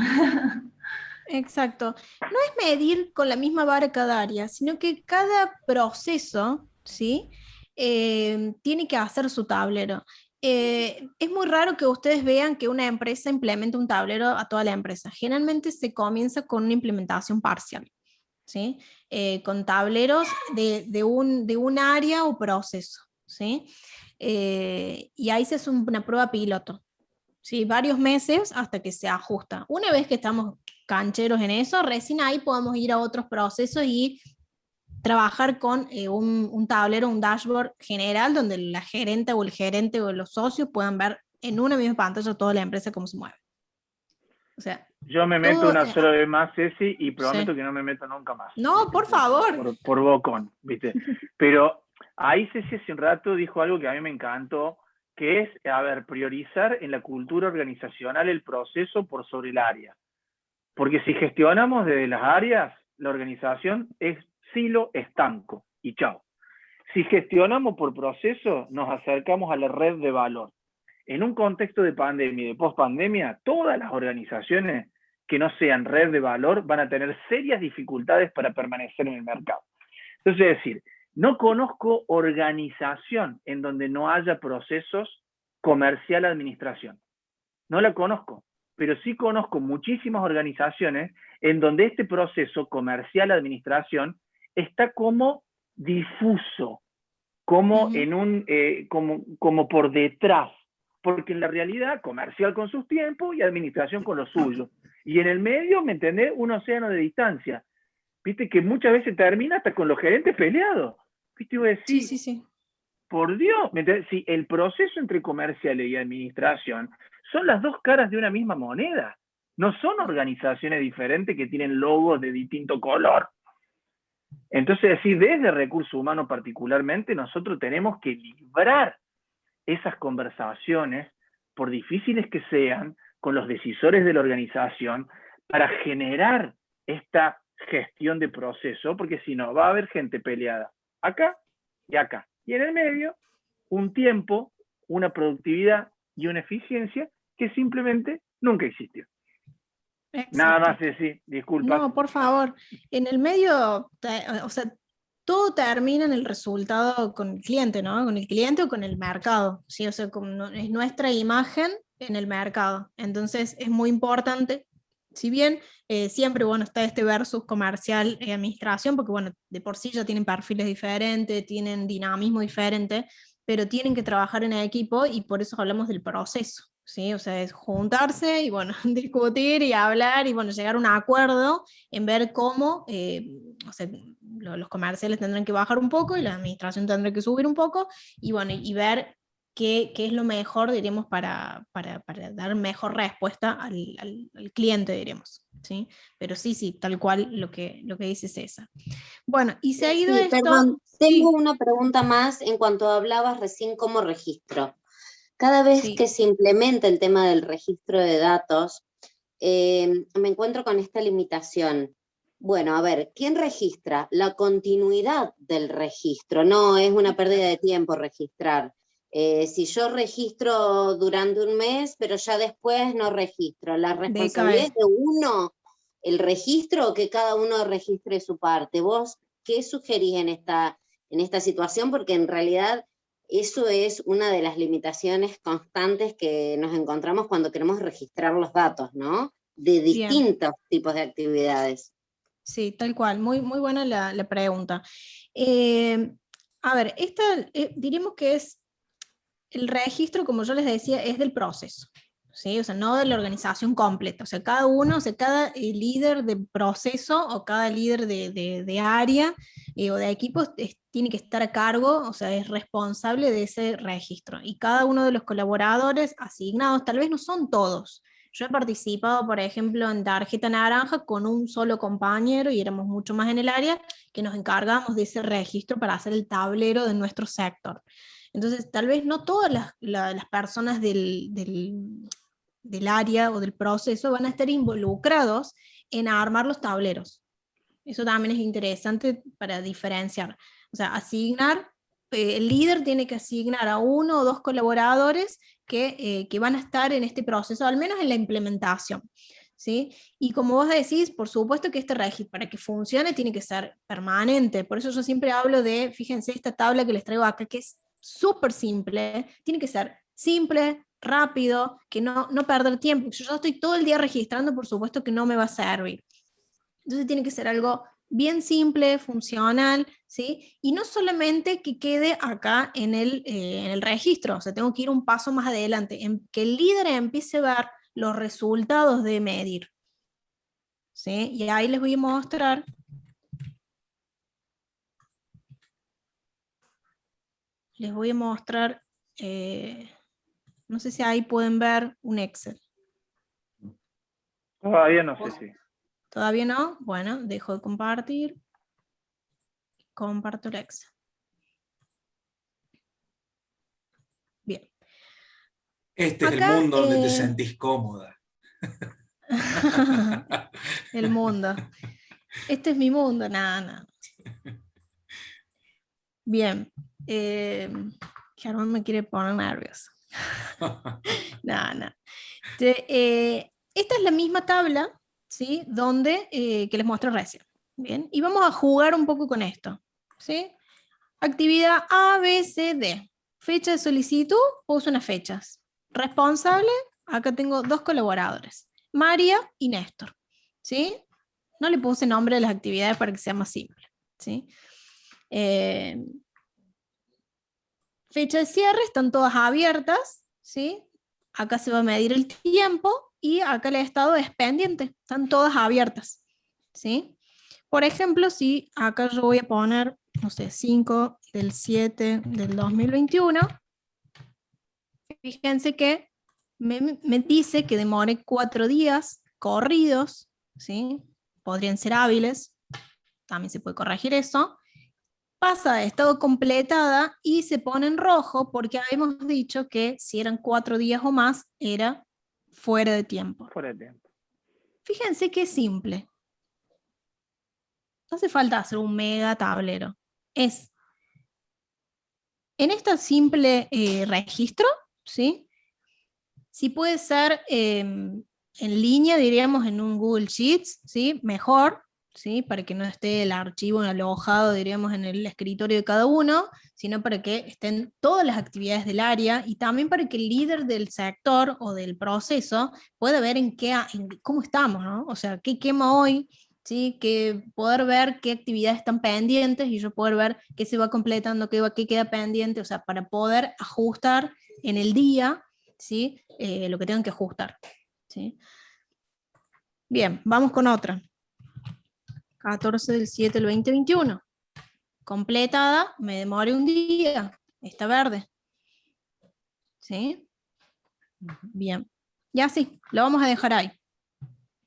Exacto. No es medir con la misma vara cada área, sino que cada proceso, ¿sí? Tiene que hacer su tablero. Es muy raro que ustedes vean que una empresa implemente un tablero a toda la empresa. Generalmente se comienza con una implementación parcial, ¿sí? Con tableros de un área o proceso, ¿sí? Y ahí se hace una prueba piloto, ¿sí? Varios meses hasta que se ajusta. Una vez que estamos cancheros en eso, recién ahí podemos ir a otros procesos y trabajar con un tablero, un dashboard general donde la gerente o el gerente o los socios puedan ver en una misma pantalla toda la empresa cómo se mueve. O sea, Yo me meto todo, una sola vez más, Ceci, y prometo sí. que no me meto nunca más. No, por favor. Por bocón, ¿viste? Pero ahí Ceci hace un rato dijo algo que a mí me encantó, que es, a ver, priorizar en la cultura organizacional el proceso por sobre el área. Porque si gestionamos desde las áreas, la organización es silo estanco y chao. Si gestionamos por proceso, nos acercamos a la red de valor. En un contexto de pandemia y de post-pandemia, todas las organizaciones que no sean red de valor van a tener serias dificultades para permanecer en el mercado. Entonces, es decir, no conozco organización en donde no haya procesos comercial-administración. No la conozco, pero sí conozco muchísimas organizaciones en donde este proceso comercial-administración está como difuso, como, como por detrás, porque en la realidad comercial con sus tiempos y administración con los suyos. Y en el medio, ¿me entendés? Un océano de distancia. Viste que muchas veces termina hasta con los gerentes peleados. Viste, voy a decir, Sí. Por Dios, ¿me entendés? Si el proceso entre comerciales y administración son las dos caras de una misma moneda. No son organizaciones diferentes que tienen logos de distinto color. Entonces, desde recursos humanos particularmente, nosotros tenemos que librar esas conversaciones, por difíciles que sean, con los decisores de la organización, para generar esta gestión de proceso, porque si no, va a haber gente peleada acá y acá. Y en el medio, un tiempo, una productividad y una eficiencia que simplemente nunca existió. Exacto. Nada más decir, disculpa. No, por favor. En el medio, o sea, todo termina en el resultado con el cliente, ¿no? Con el cliente o con el mercado, ¿sí? O sea, es nuestra imagen en el mercado. Entonces es muy importante, si bien siempre, bueno, está este versus comercial y administración, porque bueno, de por sí ya tienen perfiles diferentes, tienen dinamismo diferente, pero tienen que trabajar en equipo y por eso hablamos del proceso, ¿sí? O sea, es juntarse y bueno, discutir y hablar y bueno, llegar a un acuerdo en ver cómo, o sea, los comerciales tendrán que bajar un poco y la administración tendrá que subir un poco y bueno, y ver qué es lo mejor, diríamos, para dar mejor respuesta al cliente, diríamos, ¿sí? Pero sí, tal cual lo que dice César. Bueno, y seguido Sí, esto... perdón, sí. tengo una pregunta más en cuanto hablabas recién como registro. Cada vez Sí. que se implementa el tema del registro de datos, me encuentro con esta limitación. Bueno, a ver, ¿quién registra? La continuidad del registro, no es una pérdida de tiempo registrar. Si yo registro durante un mes, pero ya después no registro, ¿la responsabilidad es de uno el registro o que cada uno registre su parte? ¿Vos qué sugerís en esta situación? Porque en realidad eso es una de las limitaciones constantes que nos encontramos cuando queremos registrar los datos, ¿no? De distintos tipos de actividades. Sí, tal cual, muy buena la pregunta. A ver, diríamos que es el registro, como yo les decía, es del proceso, ¿sí? O sea, no de la organización completa. O sea, cada uno, o sea, cada líder de proceso o cada líder de área o de equipo tiene que estar a cargo, o sea, es responsable de ese registro. Y cada uno de los colaboradores asignados, tal vez no son todos. Yo he participado, por ejemplo, en Tarjeta Naranja con un solo compañero y éramos mucho más en el área que nos encargamos de ese registro para hacer el tablero de nuestro sector. Entonces, tal vez no todas las personas del área o del proceso van a estar involucrados en armar los tableros. Eso también es interesante para diferenciar. O sea, el líder tiene que asignar a 1 o 2 colaboradores que van a estar en este proceso, al menos en la implementación, ¿sí? Y como vos decís, por supuesto que este registro, para que funcione, tiene que ser permanente. Por eso yo siempre hablo de, fíjense, esta tabla que les traigo acá, que es súper simple, tiene que ser simple, rápido, que no perder tiempo. Si yo estoy todo el día registrando, por supuesto que no me va a servir. Entonces tiene que ser algo bien simple, funcional, ¿sí? Y no solamente que quede acá en el registro, o sea, tengo que ir un paso más adelante, en que el líder empiece a ver los resultados de medir, ¿sí? Y ahí les voy a mostrar. Les voy a mostrar, no sé si ahí pueden ver un Excel. Todavía no sé si. ¿Todavía no? Bueno, dejo de compartir. Comparto el Excel. Bien. Este Acá, es el mundo donde te sentís cómoda. El mundo. Este es mi mundo, nada. Bien. Germán me quiere poner nervioso. Nada. Esta es la misma tabla, ¿sí? Donde, que les mostré recién. Bien. Y vamos a jugar un poco con esto, ¿sí? Actividad A, B, C, D. Fecha de solicitud, puse unas fechas. Responsable, acá tengo 2 colaboradores, María y Néstor, ¿sí? No le puse nombre a las actividades para que sea más simple, ¿sí? Fecha de cierre, están todas abiertas, ¿sí? Acá se va a medir el tiempo y acá el estado es pendiente, están todas abiertas, ¿sí? Por ejemplo, si acá yo voy a poner, no sé, 5 del 7 del 2021, fíjense que me dice que demore 4 días corridos, ¿sí? Podrían ser hábiles, también se puede corregir eso, pasa a estado completada y se pone en rojo porque habíamos dicho que si eran 4 días o más, era fuera de tiempo. Fuera de tiempo. Fíjense qué simple. No hace falta hacer un mega tablero. Es en este simple registro, ¿sí? Si puede ser en línea, diríamos en un Google Sheets, ¿sí? Mejor, ¿sí? Para que no esté el archivo alojado, diríamos, en el escritorio de cada uno, sino para que estén todas las actividades del área y también para que el líder del sector o del proceso pueda ver cómo estamos, ¿no? O sea, qué quema hoy, ¿sí? Que poder ver qué actividades están pendientes y yo poder ver qué se va completando, qué queda pendiente, o sea, para poder ajustar en el día, ¿sí? Lo que tengan que ajustar, ¿sí? Bien, vamos con otra. 14/7/2021. Completada, me demoré un día, está verde. ¿Sí? Bien. Y así, lo vamos a dejar ahí.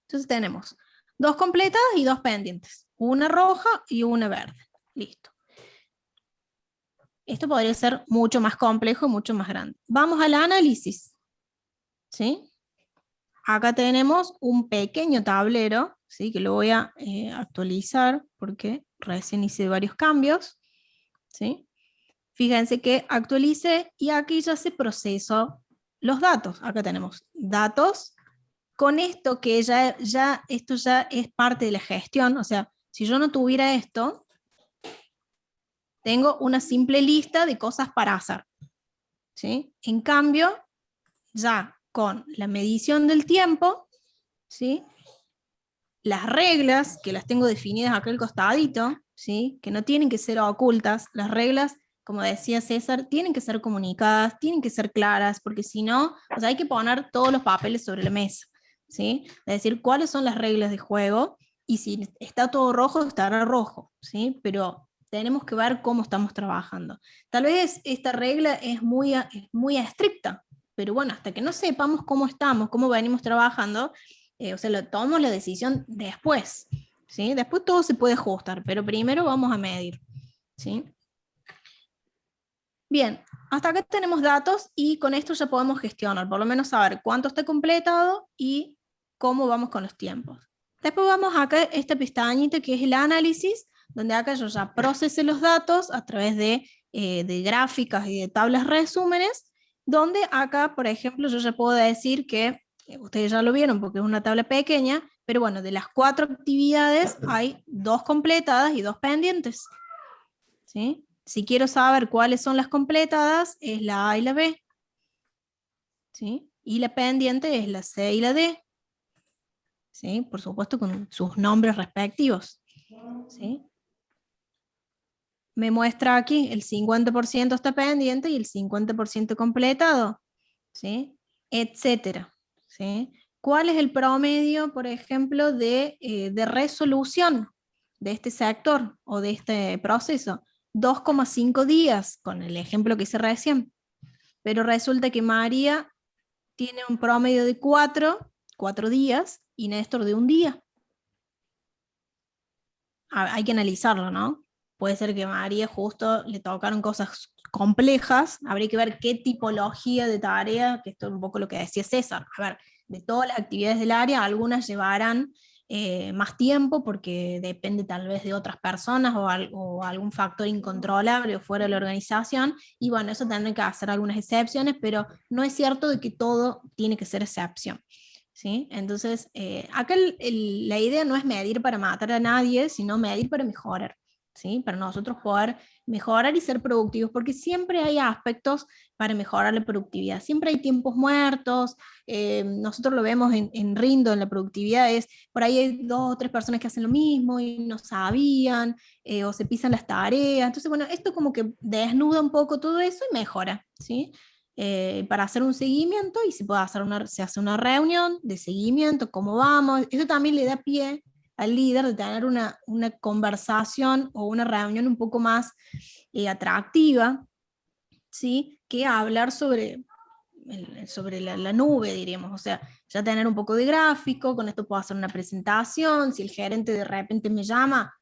Entonces tenemos 2 completadas y 2 pendientes. Una roja y una verde. Listo. Esto podría ser mucho más complejo, mucho más grande. Vamos al análisis. ¿Sí? Acá tenemos un pequeño tablero, ¿sí? Que lo voy a actualizar porque recién hice varios cambios. ¿Sí? Fíjense que actualice y aquí ya se procesó los datos. Acá tenemos datos. Con esto que esto ya es parte de la gestión, o sea, si yo no tuviera esto, tengo una simple lista de cosas para hacer. ¿Sí? En cambio, ya con la medición del tiempo, ¿sí? Las reglas, que las tengo definidas acá al costadito, ¿sí? Que no tienen que ser ocultas, las reglas, como decía César, tienen que ser comunicadas, tienen que ser claras, porque si no, o sea, hay que poner todos los papeles sobre la mesa, ¿sí? Es decir, cuáles son las reglas de juego, y si está todo rojo, estará rojo, ¿sí? Pero tenemos que ver cómo estamos trabajando. Tal vez esta regla es muy estricta, pero bueno, hasta que no sepamos cómo estamos, cómo venimos trabajando, o sea, tomamos la decisión después, ¿sí? Después todo se puede ajustar, pero primero vamos a medir, ¿sí? Bien, hasta acá tenemos datos y con esto ya podemos gestionar, por lo menos saber cuánto está completado y cómo vamos con los tiempos. Después vamos acá a esta pestañita que es el análisis, donde acá yo ya procesé los datos a través de gráficas y de tablas resúmenes, donde acá, por ejemplo, yo ya puedo decir que ustedes ya lo vieron porque es una tabla pequeña, pero bueno, de las 4 actividades hay 2 completadas y 2 pendientes. ¿Sí? Si quiero saber cuáles son las completadas, es la A y la B. ¿Sí? Y la pendiente es la C y la D. ¿Sí? Por supuesto con sus nombres respectivos. ¿Sí? Me muestra aquí el 50% está pendiente y el 50% completado. ¿Sí? Etcétera. ¿Sí? ¿Cuál es el promedio, por ejemplo, de resolución de este sector o de este proceso? 2,5 días, con el ejemplo que hice recién. Pero resulta que María tiene un promedio de 4 días y Néstor de 1 día. Hay que analizarlo, ¿no? Puede ser que a María justo le tocaron cosas complejas, habría que ver qué tipología de tarea, que esto es un poco lo que decía César. A ver, de todas las actividades del área, algunas llevarán más tiempo porque depende tal vez de otras personas o algún factor incontrolable o fuera de la organización, y bueno, eso tendrán que hacer algunas excepciones, pero no es cierto de que todo tiene que ser excepción. ¿Sí? Entonces, acá la idea no es medir para matar a nadie, sino medir para mejorar, ¿sí? Para nosotros poder mejorar y ser productivos, porque siempre hay aspectos para mejorar la productividad, siempre hay tiempos muertos, nosotros lo vemos en Rindo, en la productividad, por ahí hay 2 o 3 personas que hacen lo mismo y no sabían, o se pisan las tareas, entonces bueno, esto como que desnuda un poco todo eso y mejora, ¿sí? Para hacer un seguimiento y se hace una reunión de seguimiento, cómo vamos, eso también le da pie al líder de tener una conversación o una reunión un poco más atractiva, ¿sí? Que hablar sobre la nube, diríamos, o sea, ya tener un poco de gráfico, con esto puedo hacer una presentación, si el gerente de repente me llama,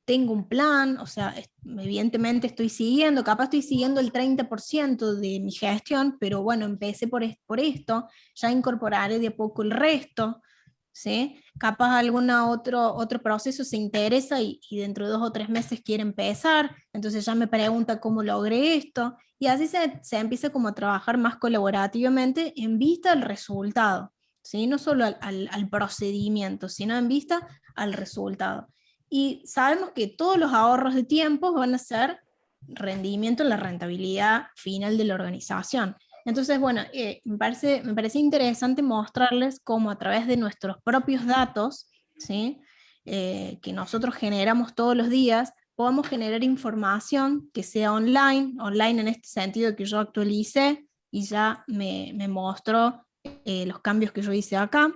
tengo un plan, o sea, evidentemente estoy siguiendo, capaz estoy siguiendo el 30% de mi gestión, pero bueno, empecé por esto, ya incorporaré de a poco el resto, ¿sí? Capaz otro proceso se interesa y dentro de 2 o 3 meses quiere empezar, entonces ya me pregunta cómo logré esto, y así se empieza como a trabajar más colaborativamente en vista al resultado, ¿sí? No solo al procedimiento, sino en vista al resultado. Y sabemos que todos los ahorros de tiempo van a ser rendimiento en la rentabilidad final de la organización. Entonces, bueno, me parece interesante mostrarles cómo a través de nuestros propios datos, ¿sí? Que nosotros generamos todos los días, podemos generar información que sea online en este sentido que yo actualicé y ya me mostró los cambios que yo hice acá,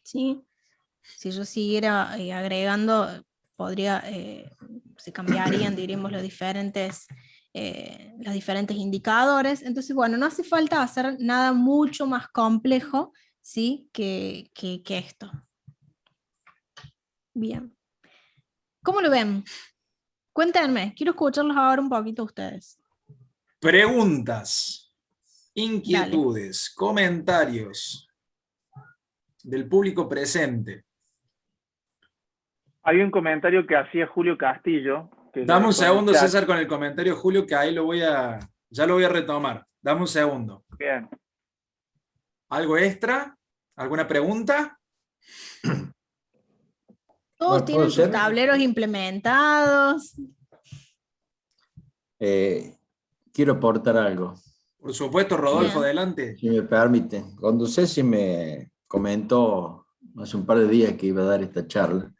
¿sí? Si yo siguiera agregando, se cambiarían, diríamos, los diferentes indicadores. Entonces, bueno, no hace falta hacer nada mucho más complejo, ¿sí? que esto. Bien. ¿Cómo lo ven? Cuéntenme, quiero escucharlos ahora un poquito ustedes. Preguntas, inquietudes, comentarios del público presente. Hay un comentario que hacía Julio Castillo. Dame un segundo, César, con el comentario, Julio, que ahí ya lo voy a retomar. Dame un segundo. Bien. ¿Algo extra? ¿Alguna pregunta? Todos tienen sus tableros implementados. Quiero aportar algo. Por supuesto, Rodolfo, adelante. Si me permite. Cuando Ceci me comentó hace un par de días que iba a dar esta charla,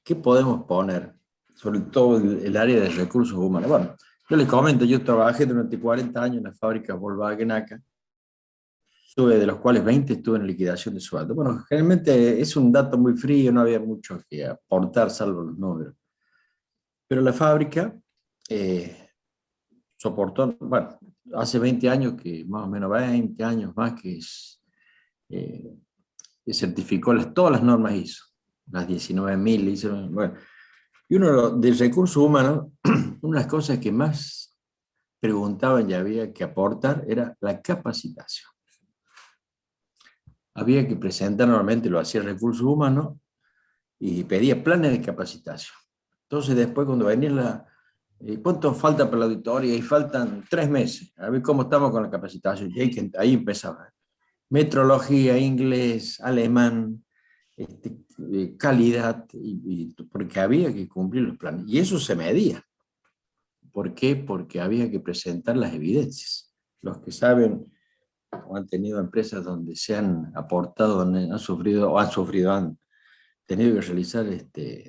¿qué podemos poner? Sobre todo el área de recursos humanos. Bueno, yo les comento, yo trabajé durante 40 años en la fábrica Volkswagen acá, de los cuales 20 estuve en liquidación de sueldo. Bueno, generalmente es un dato muy frío, no había mucho que aportar salvo los números. Pero la fábrica soportó, bueno, hace 20 años, que más o menos 20 años más, que certificó todas las normas ISO, las 19.000 ISO, bueno. Y uno de recursos humanos, una de las cosas que más preguntaban y había que aportar era la capacitación. Había que presentar, normalmente lo hacía recursos humanos, y pedía planes de capacitación. Entonces después cuando venía ¿cuánto falta para la auditoría? Y faltan 3 meses, a ver cómo estamos con la capacitación. Y ahí empezaba. Metrología, inglés, alemán, calidad, porque había que cumplir los planes. Y eso se medía. ¿Por qué? Porque había que presentar las evidencias. Los que saben o han tenido empresas donde se han aportado, donde han tenido que realizar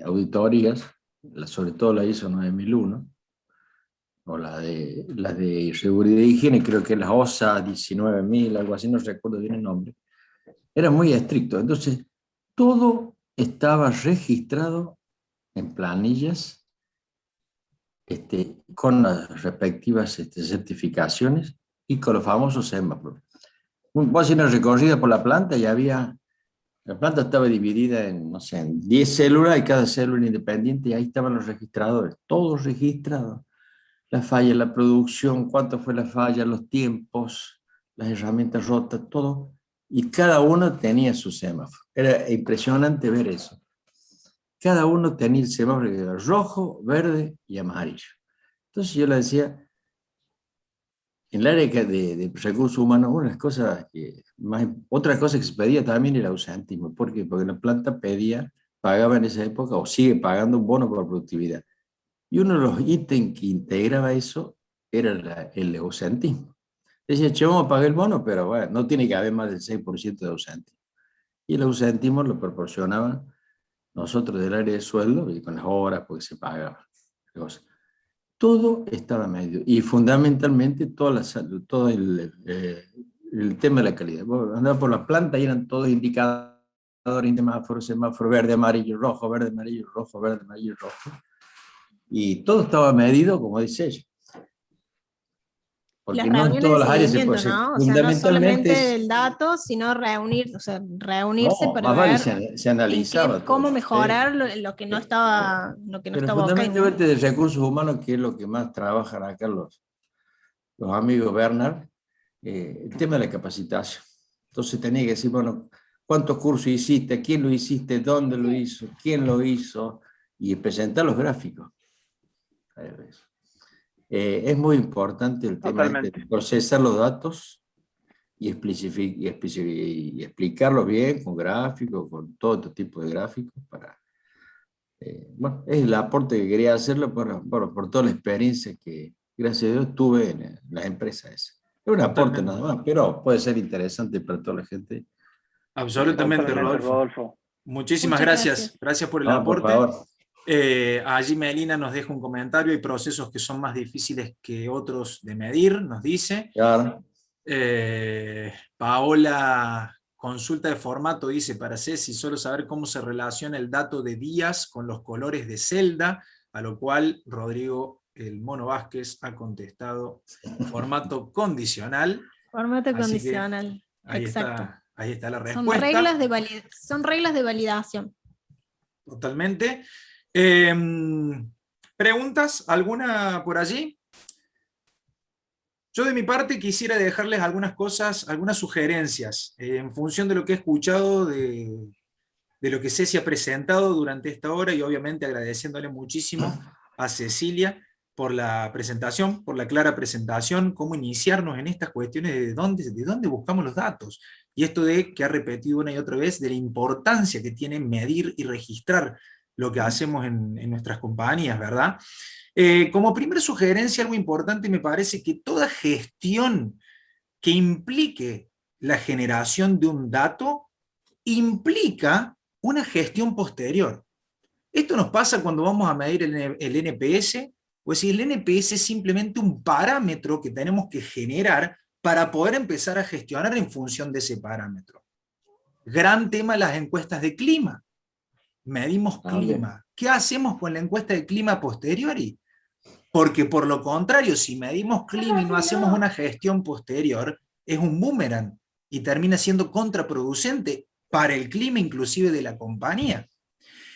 auditorías, sobre todo la ISO 9001, o la de seguridad e higiene, creo que es la OSA 19.000, algo así, no recuerdo bien el nombre, era muy estricto. Entonces, todo estaba registrado en planillas, con las respectivas certificaciones y con los famosos semáforos. Vos haciendo recorrida por la planta y la planta estaba dividida en, no sé, en 10 células y cada célula independiente, y ahí estaban los registradores, todos registrados. La falla, la producción, cuánto fue la falla, los tiempos, las herramientas rotas, todo. Y cada uno tenía su semáforo. Era impresionante ver eso. Cada uno tenía el semáforo rojo, verde y amarillo. Entonces yo le decía, en el área de recursos humanos, otra cosa que se pedía también era el ausentismo. ¿Por qué? Porque la planta pagaba en esa época, o sigue pagando, un bono por productividad. Y uno de los ítems que integraba eso era el ausentismo. Decía, che, vamos a pagar el bono, pero bueno, no tiene que haber más del 6% de ausentismo. Y el ausentismo lo proporcionaban nosotros del área de sueldo, y con las horas, porque se pagaba. Todo estaba medido. Y fundamentalmente todo el tema de la calidad. Andaba por la planta y eran todos indicadores, semáforo verde, amarillo, rojo, verde, amarillo, rojo, verde, amarillo, rojo. Y todo estaba medido, como dice ella. porque Las no en reuniones todas de las áreas se seguimiento, puede hacer. ¿no? O sea, no Fundamentalmente solamente es, el dato, sino reunirse no, para más vale ver se analizaba todo cómo eso. mejorar lo que no estaba, Pero ok, ¿no? fundamentalmente de recursos humanos, que es lo que más trabajan acá los amigos Bernard, el tema de la capacitación. Entonces tenía que decir, bueno, ¿cuántos cursos hiciste? ¿Quién lo hiciste? ¿Dónde lo hizo? ¿Quién lo hizo? Y presentar los gráficos. Es muy importante el tema de Totalmente. procesar los datos y explicarlos bien con gráficos, con todo este tipo de gráficos. Bueno, es el aporte que quería hacerlo por toda la experiencia que, gracias a Dios, tuve en las empresas esas. Es un aporte Totalmente. nada más, pero puede ser interesante para toda la gente. Absolutamente, Totalmente, Rodolfo. Rodolfo. Muchísimas Muchas gracias. gracias. Gracias por el No, por aporte. favor. Allí Melina nos deja un comentario: hay procesos que son más difíciles que otros de medir, nos dice. Claro. Paola, consulta de formato, dice para Ceci, solo saber cómo se relaciona el dato de días con los colores de celda, a lo cual Rodrigo el Mono Vázquez ha contestado formato condicional. Formato Así que condicional. Exacto. ahí está la Son respuesta. son reglas de validación. Totalmente. ¿Preguntas? ¿Alguna por allí? Yo de mi parte quisiera dejarles algunas cosas, algunas sugerencias, en función de lo que he escuchado, de lo que Ceci ha presentado durante esta hora, y obviamente agradeciéndole muchísimo a Cecilia por la presentación, por la clara presentación, cómo iniciarnos en estas cuestiones de dónde buscamos los datos. Y esto de que ha repetido una y otra vez, de la importancia que tiene medir y registrar lo que hacemos en nuestras compañías, ¿verdad? Como primera sugerencia, algo importante, me parece que toda gestión que implique la generación de un dato implica una gestión posterior. Esto nos pasa cuando vamos a medir el NPS, pues si el NPS es simplemente un parámetro que tenemos que generar para poder empezar a gestionar en función de ese parámetro. Gran tema las encuestas de clima. Medimos clima. ¿Qué hacemos con la encuesta de clima posteriori? Porque por lo contrario, si medimos clima y no hacemos una gestión posterior, es un boomerang y termina siendo contraproducente para el clima inclusive de la compañía.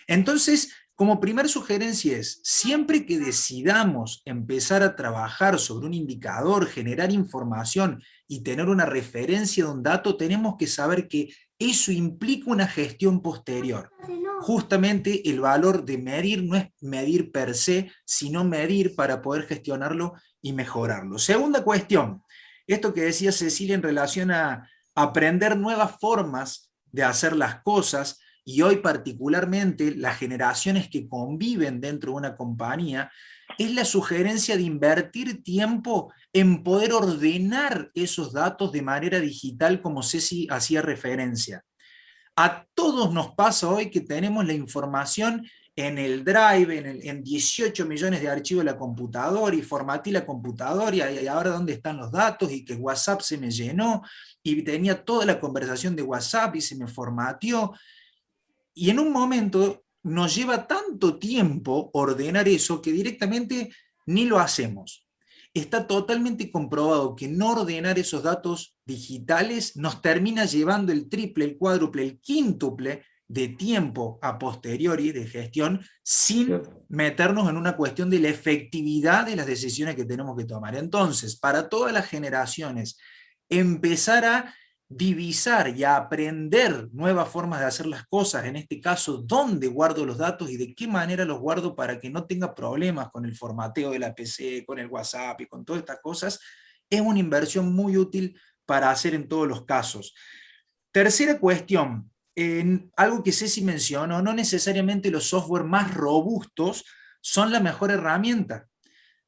Entonces, como primer sugerencia es, siempre que decidamos empezar a trabajar sobre un indicador, generar información y tener una referencia de un dato, tenemos que saber que eso implica una gestión posterior. Justamente el valor de medir no es medir per se, sino medir para poder gestionarlo y mejorarlo. Segunda cuestión, esto que decía Cecilia en relación a aprender nuevas formas de hacer las cosas, y hoy particularmente las generaciones que conviven dentro de una compañía, es la sugerencia de invertir tiempo en poder ordenar esos datos de manera digital, como Ceci hacía referencia. A todos nos pasa hoy que tenemos la información en el Drive, en 18 millones de archivos de la computadora, y formateé la computadora, y ahora dónde están los datos, y que WhatsApp se me llenó, y tenía toda la conversación de WhatsApp y se me formateó. Y en un momento nos lleva tanto tiempo ordenar eso que directamente ni lo hacemos. Está totalmente comprobado que no ordenar esos datos digitales nos termina llevando el triple, el cuádruple, el quíntuple de tiempo a posteriori de gestión, sin meternos en una cuestión de la efectividad de las decisiones que tenemos que tomar. Entonces, para todas las generaciones, empezar a divisar y a aprender nuevas formas de hacer las cosas, en este caso, dónde guardo los datos y de qué manera los guardo para que no tenga problemas con el formateo de la PC, con el WhatsApp y con todas estas cosas, es una inversión muy útil para hacer en todos los casos. Tercera cuestión, algo que Ceci mencionó, no necesariamente los software más robustos son la mejor herramienta.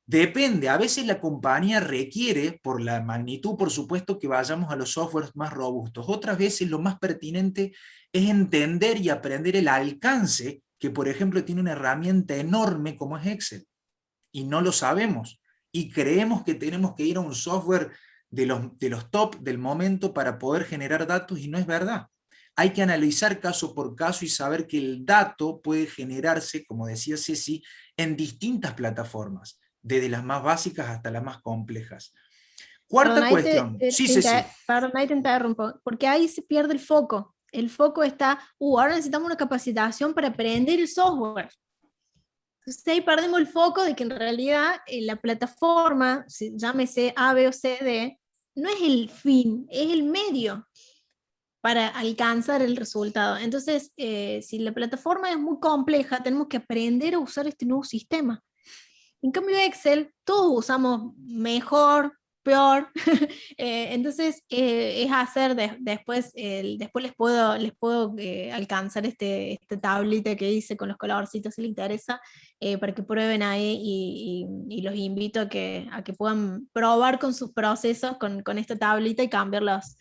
Depende, a veces la compañía requiere, por la magnitud, por supuesto, que vayamos a los softwares más robustos. Otras veces lo más pertinente es entender y aprender el alcance que, por ejemplo, tiene una herramienta enorme como es Excel. Y no lo sabemos. Y creemos que tenemos que ir a un software de los top del momento para poder generar datos, y no es verdad. Hay que analizar caso por caso y saber que el dato puede generarse, como decía Ceci, en distintas plataformas, desde las más básicas hasta las más complejas. Cuarta Perdón, ahí cuestión. Sí, Ceci. perdón, ahí te interrumpo, porque ahí se pierde el foco. El foco está, ahora necesitamos una capacitación para aprender el software. Entonces ahí perdemos el foco de que en realidad la plataforma, llámese A, B o C, D, no es el fin, es el medio para alcanzar el resultado. Entonces, si la plataforma es muy compleja, tenemos que aprender a usar este nuevo sistema. En cambio, Excel, todos usamos mejor, peor. Entonces, es hacer después, después les puedo alcanzar esta tablita que hice con los colorcitos si les interesa, para que prueben ahí y los invito a que puedan probar con sus procesos con esta tablita y cambiar las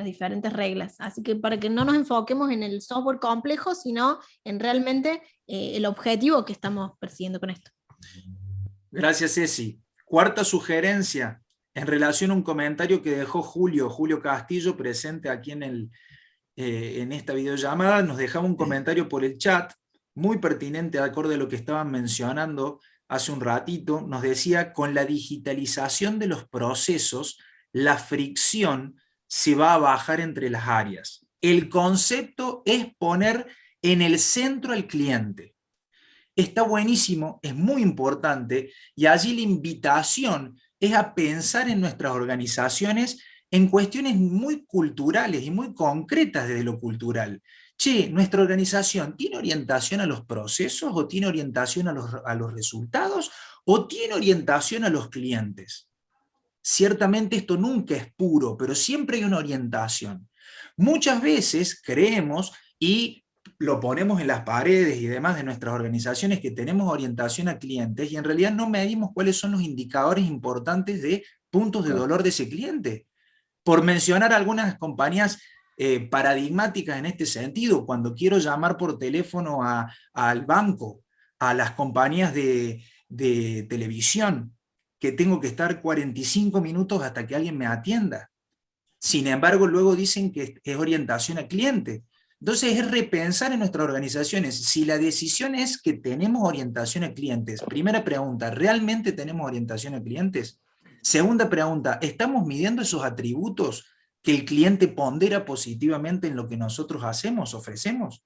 diferentes reglas. Así que para que no nos enfoquemos en el software complejo, sino en realmente el objetivo que estamos persiguiendo con esto. Gracias, Ceci. Cuarta sugerencia, en relación a un comentario que dejó Julio Castillo, presente aquí en esta videollamada, nos dejaba un comentario por el chat, muy pertinente, acorde a lo que estaban mencionando hace un ratito. Nos decía, con la digitalización de los procesos, la fricción se va a bajar entre las áreas. El concepto es poner en el centro al cliente. Está buenísimo, es muy importante, y allí la invitación es a pensar en nuestras organizaciones en cuestiones muy culturales y muy concretas desde lo cultural. Che, ¿nuestra organización tiene orientación a los procesos o tiene orientación a los resultados o tiene orientación a los clientes? Ciertamente esto nunca es puro, pero siempre hay una orientación. Muchas veces creemos y lo ponemos en las paredes y demás de nuestras organizaciones que tenemos orientación a clientes y en realidad no medimos cuáles son los indicadores importantes de puntos de dolor de ese cliente. Por mencionar algunas compañías paradigmáticas en este sentido, cuando quiero llamar por teléfono al banco, a las compañías de televisión, que tengo que estar 45 minutos hasta que alguien me atienda. Sin embargo, luego dicen que es orientación al cliente. Entonces es repensar en nuestras organizaciones. Si la decisión es que tenemos orientación a clientes, primera pregunta, ¿realmente tenemos orientación a clientes? Segunda pregunta, ¿estamos midiendo esos atributos que el cliente pondera positivamente en lo que nosotros hacemos, ofrecemos?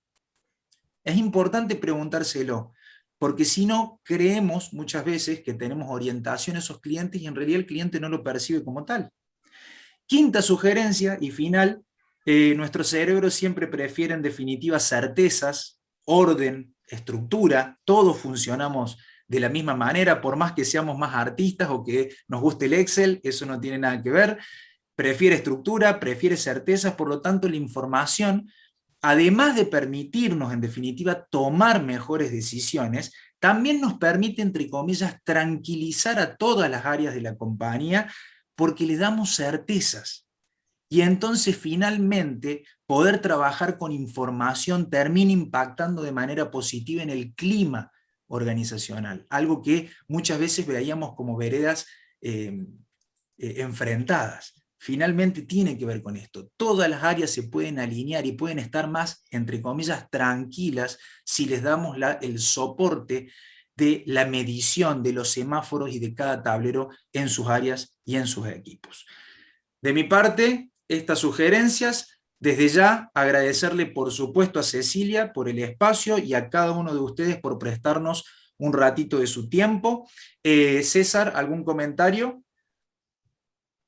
Es importante preguntárselo, porque si no, creemos muchas veces que tenemos orientación a esos clientes y en realidad el cliente no lo percibe como tal. Quinta sugerencia y final, nuestro cerebro siempre prefiere en definitiva certezas, orden, estructura, todos funcionamos de la misma manera, por más que seamos más artistas o que nos guste el Excel, eso no tiene nada que ver, prefiere estructura, prefiere certezas, por lo tanto la información, además de permitirnos en definitiva tomar mejores decisiones, también nos permite, entre comillas, tranquilizar a todas las áreas de la compañía porque le damos certezas. Y entonces finalmente poder trabajar con información termina impactando de manera positiva en el clima organizacional, algo que muchas veces veíamos como veredas enfrentadas. Finalmente tiene que ver con esto. Todas las áreas se pueden alinear y pueden estar más, entre comillas, tranquilas si les damos el soporte de la medición de los semáforos y de cada tablero en sus áreas y en sus equipos. De mi parte, estas sugerencias, desde ya agradecerle por supuesto a Cecilia por el espacio y a cada uno de ustedes por prestarnos un ratito de su tiempo. César, ¿algún comentario?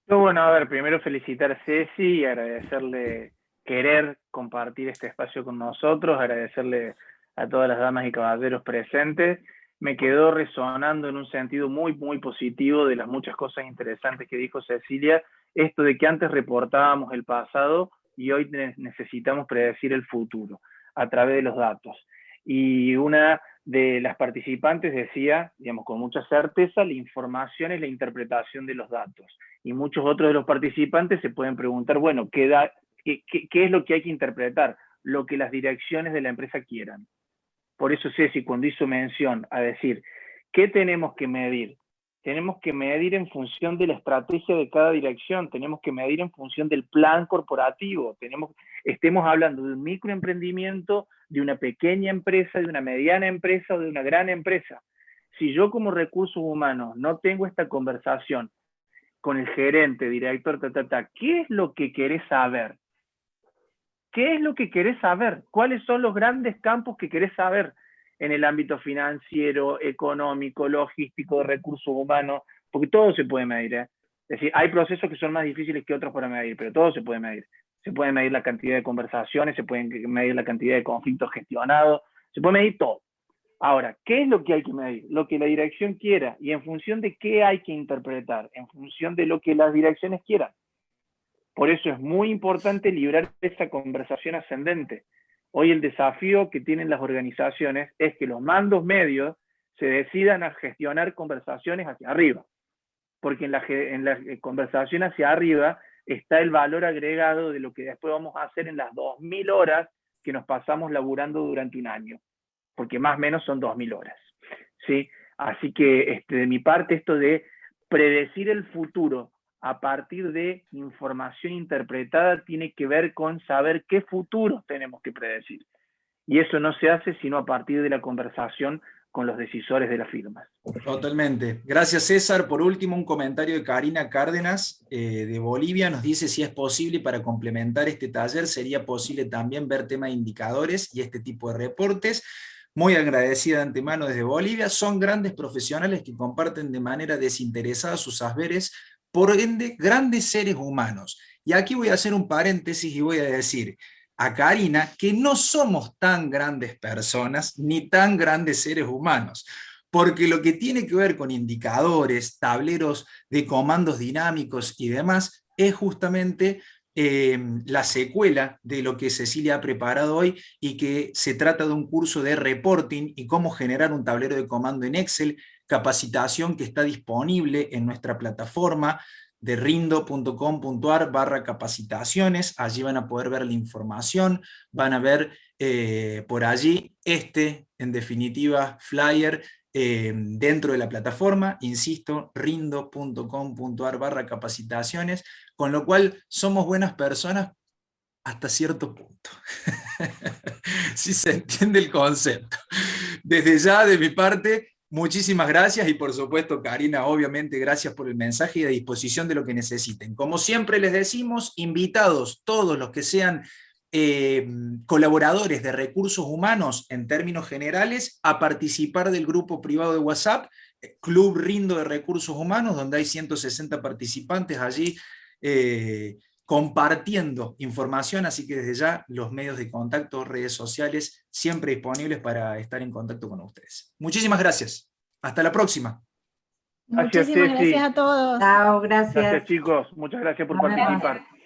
Bueno, a ver, primero felicitar a Ceci y agradecerle querer compartir este espacio con nosotros, agradecerle a todas las damas y caballeros presentes. Me quedó resonando en un sentido muy, muy positivo de las muchas cosas interesantes que dijo Cecilia, esto de que antes reportábamos el pasado y hoy necesitamos predecir el futuro a través de los datos. Y una de las participantes decía, digamos, con mucha certeza, la información es la interpretación de los datos. Y muchos otros de los participantes se pueden preguntar, bueno, ¿qué es lo que hay que interpretar? Lo que las direcciones de la empresa quieran. Por eso Ceci, cuando hizo mención a decir, ¿qué tenemos que medir? Tenemos que medir en función de la estrategia de cada dirección, tenemos que medir en función del plan corporativo, estemos hablando de un microemprendimiento, de una pequeña empresa, de una mediana empresa o de una gran empresa. Si yo como recursos humanos no tengo esta conversación con el gerente, director, ¿qué es lo que querés saber? ¿Qué es lo que querés saber? ¿Cuáles son los grandes campos que querés saber en el ámbito financiero, económico, logístico, de recursos humanos? Porque todo se puede medir, ¿eh? Es decir, hay procesos que son más difíciles que otros para medir, pero todo se puede medir. Se puede medir la cantidad de conversaciones, se puede medir la cantidad de conflictos gestionados, se puede medir todo. Ahora, ¿qué es lo que hay que medir? Lo que la dirección quiera, y en función de qué hay que interpretar, en función de lo que las direcciones quieran. Por eso es muy importante librar esa conversación ascendente. Hoy el desafío que tienen las organizaciones es que los mandos medios se decidan a gestionar conversaciones hacia arriba. Porque en la conversación hacia arriba está el valor agregado de lo que después vamos a hacer en las 2000 horas que nos pasamos laburando durante un año. Porque más o menos son 2000 horas. ¿Sí? Así que de mi parte esto de predecir el futuro a partir de información interpretada tiene que ver con saber qué futuro tenemos que predecir. Y eso no se hace sino a partir de la conversación con los decisores de las firmas. Totalmente. Gracias, César. Por último, un comentario de Karina Cárdenas, de Bolivia, nos dice si es posible para complementar este taller, sería posible también ver tema de indicadores y este tipo de reportes. Muy agradecida de antemano desde Bolivia. Son grandes profesionales que comparten de manera desinteresada sus saberes, por ende, grandes seres humanos. Y aquí voy a hacer un paréntesis y voy a decir a Karina que no somos tan grandes personas ni tan grandes seres humanos, porque lo que tiene que ver con indicadores, tableros de comandos dinámicos y demás, es justamente la secuela de lo que Cecilia ha preparado hoy, y que se trata de un curso de reporting y cómo generar un tablero de comando en Excel, capacitación que está disponible en nuestra plataforma de rindo.com.ar/capacitaciones. Allí van a poder ver la información, van a ver por allí en definitiva, flyer dentro de la plataforma, insisto, rindo.com.ar/capacitaciones, con lo cual somos buenas personas hasta cierto punto. Si se entiende el concepto. Desde ya, de mi parte, muchísimas gracias, y por supuesto, Karina, obviamente, gracias por el mensaje y a disposición de lo que necesiten. Como siempre les decimos, invitados todos los que sean colaboradores de recursos humanos en términos generales a participar del grupo privado de WhatsApp, Club Rindo de Recursos Humanos, donde hay 160 participantes allí compartiendo información, así que desde ya los medios de contacto, redes sociales, siempre disponibles para estar en contacto con ustedes. Muchísimas gracias. Hasta la próxima. Gracias, Muchísimas Ceci. gracias a todos. Chao, gracias. Gracias, chicos. Muchas gracias por participar.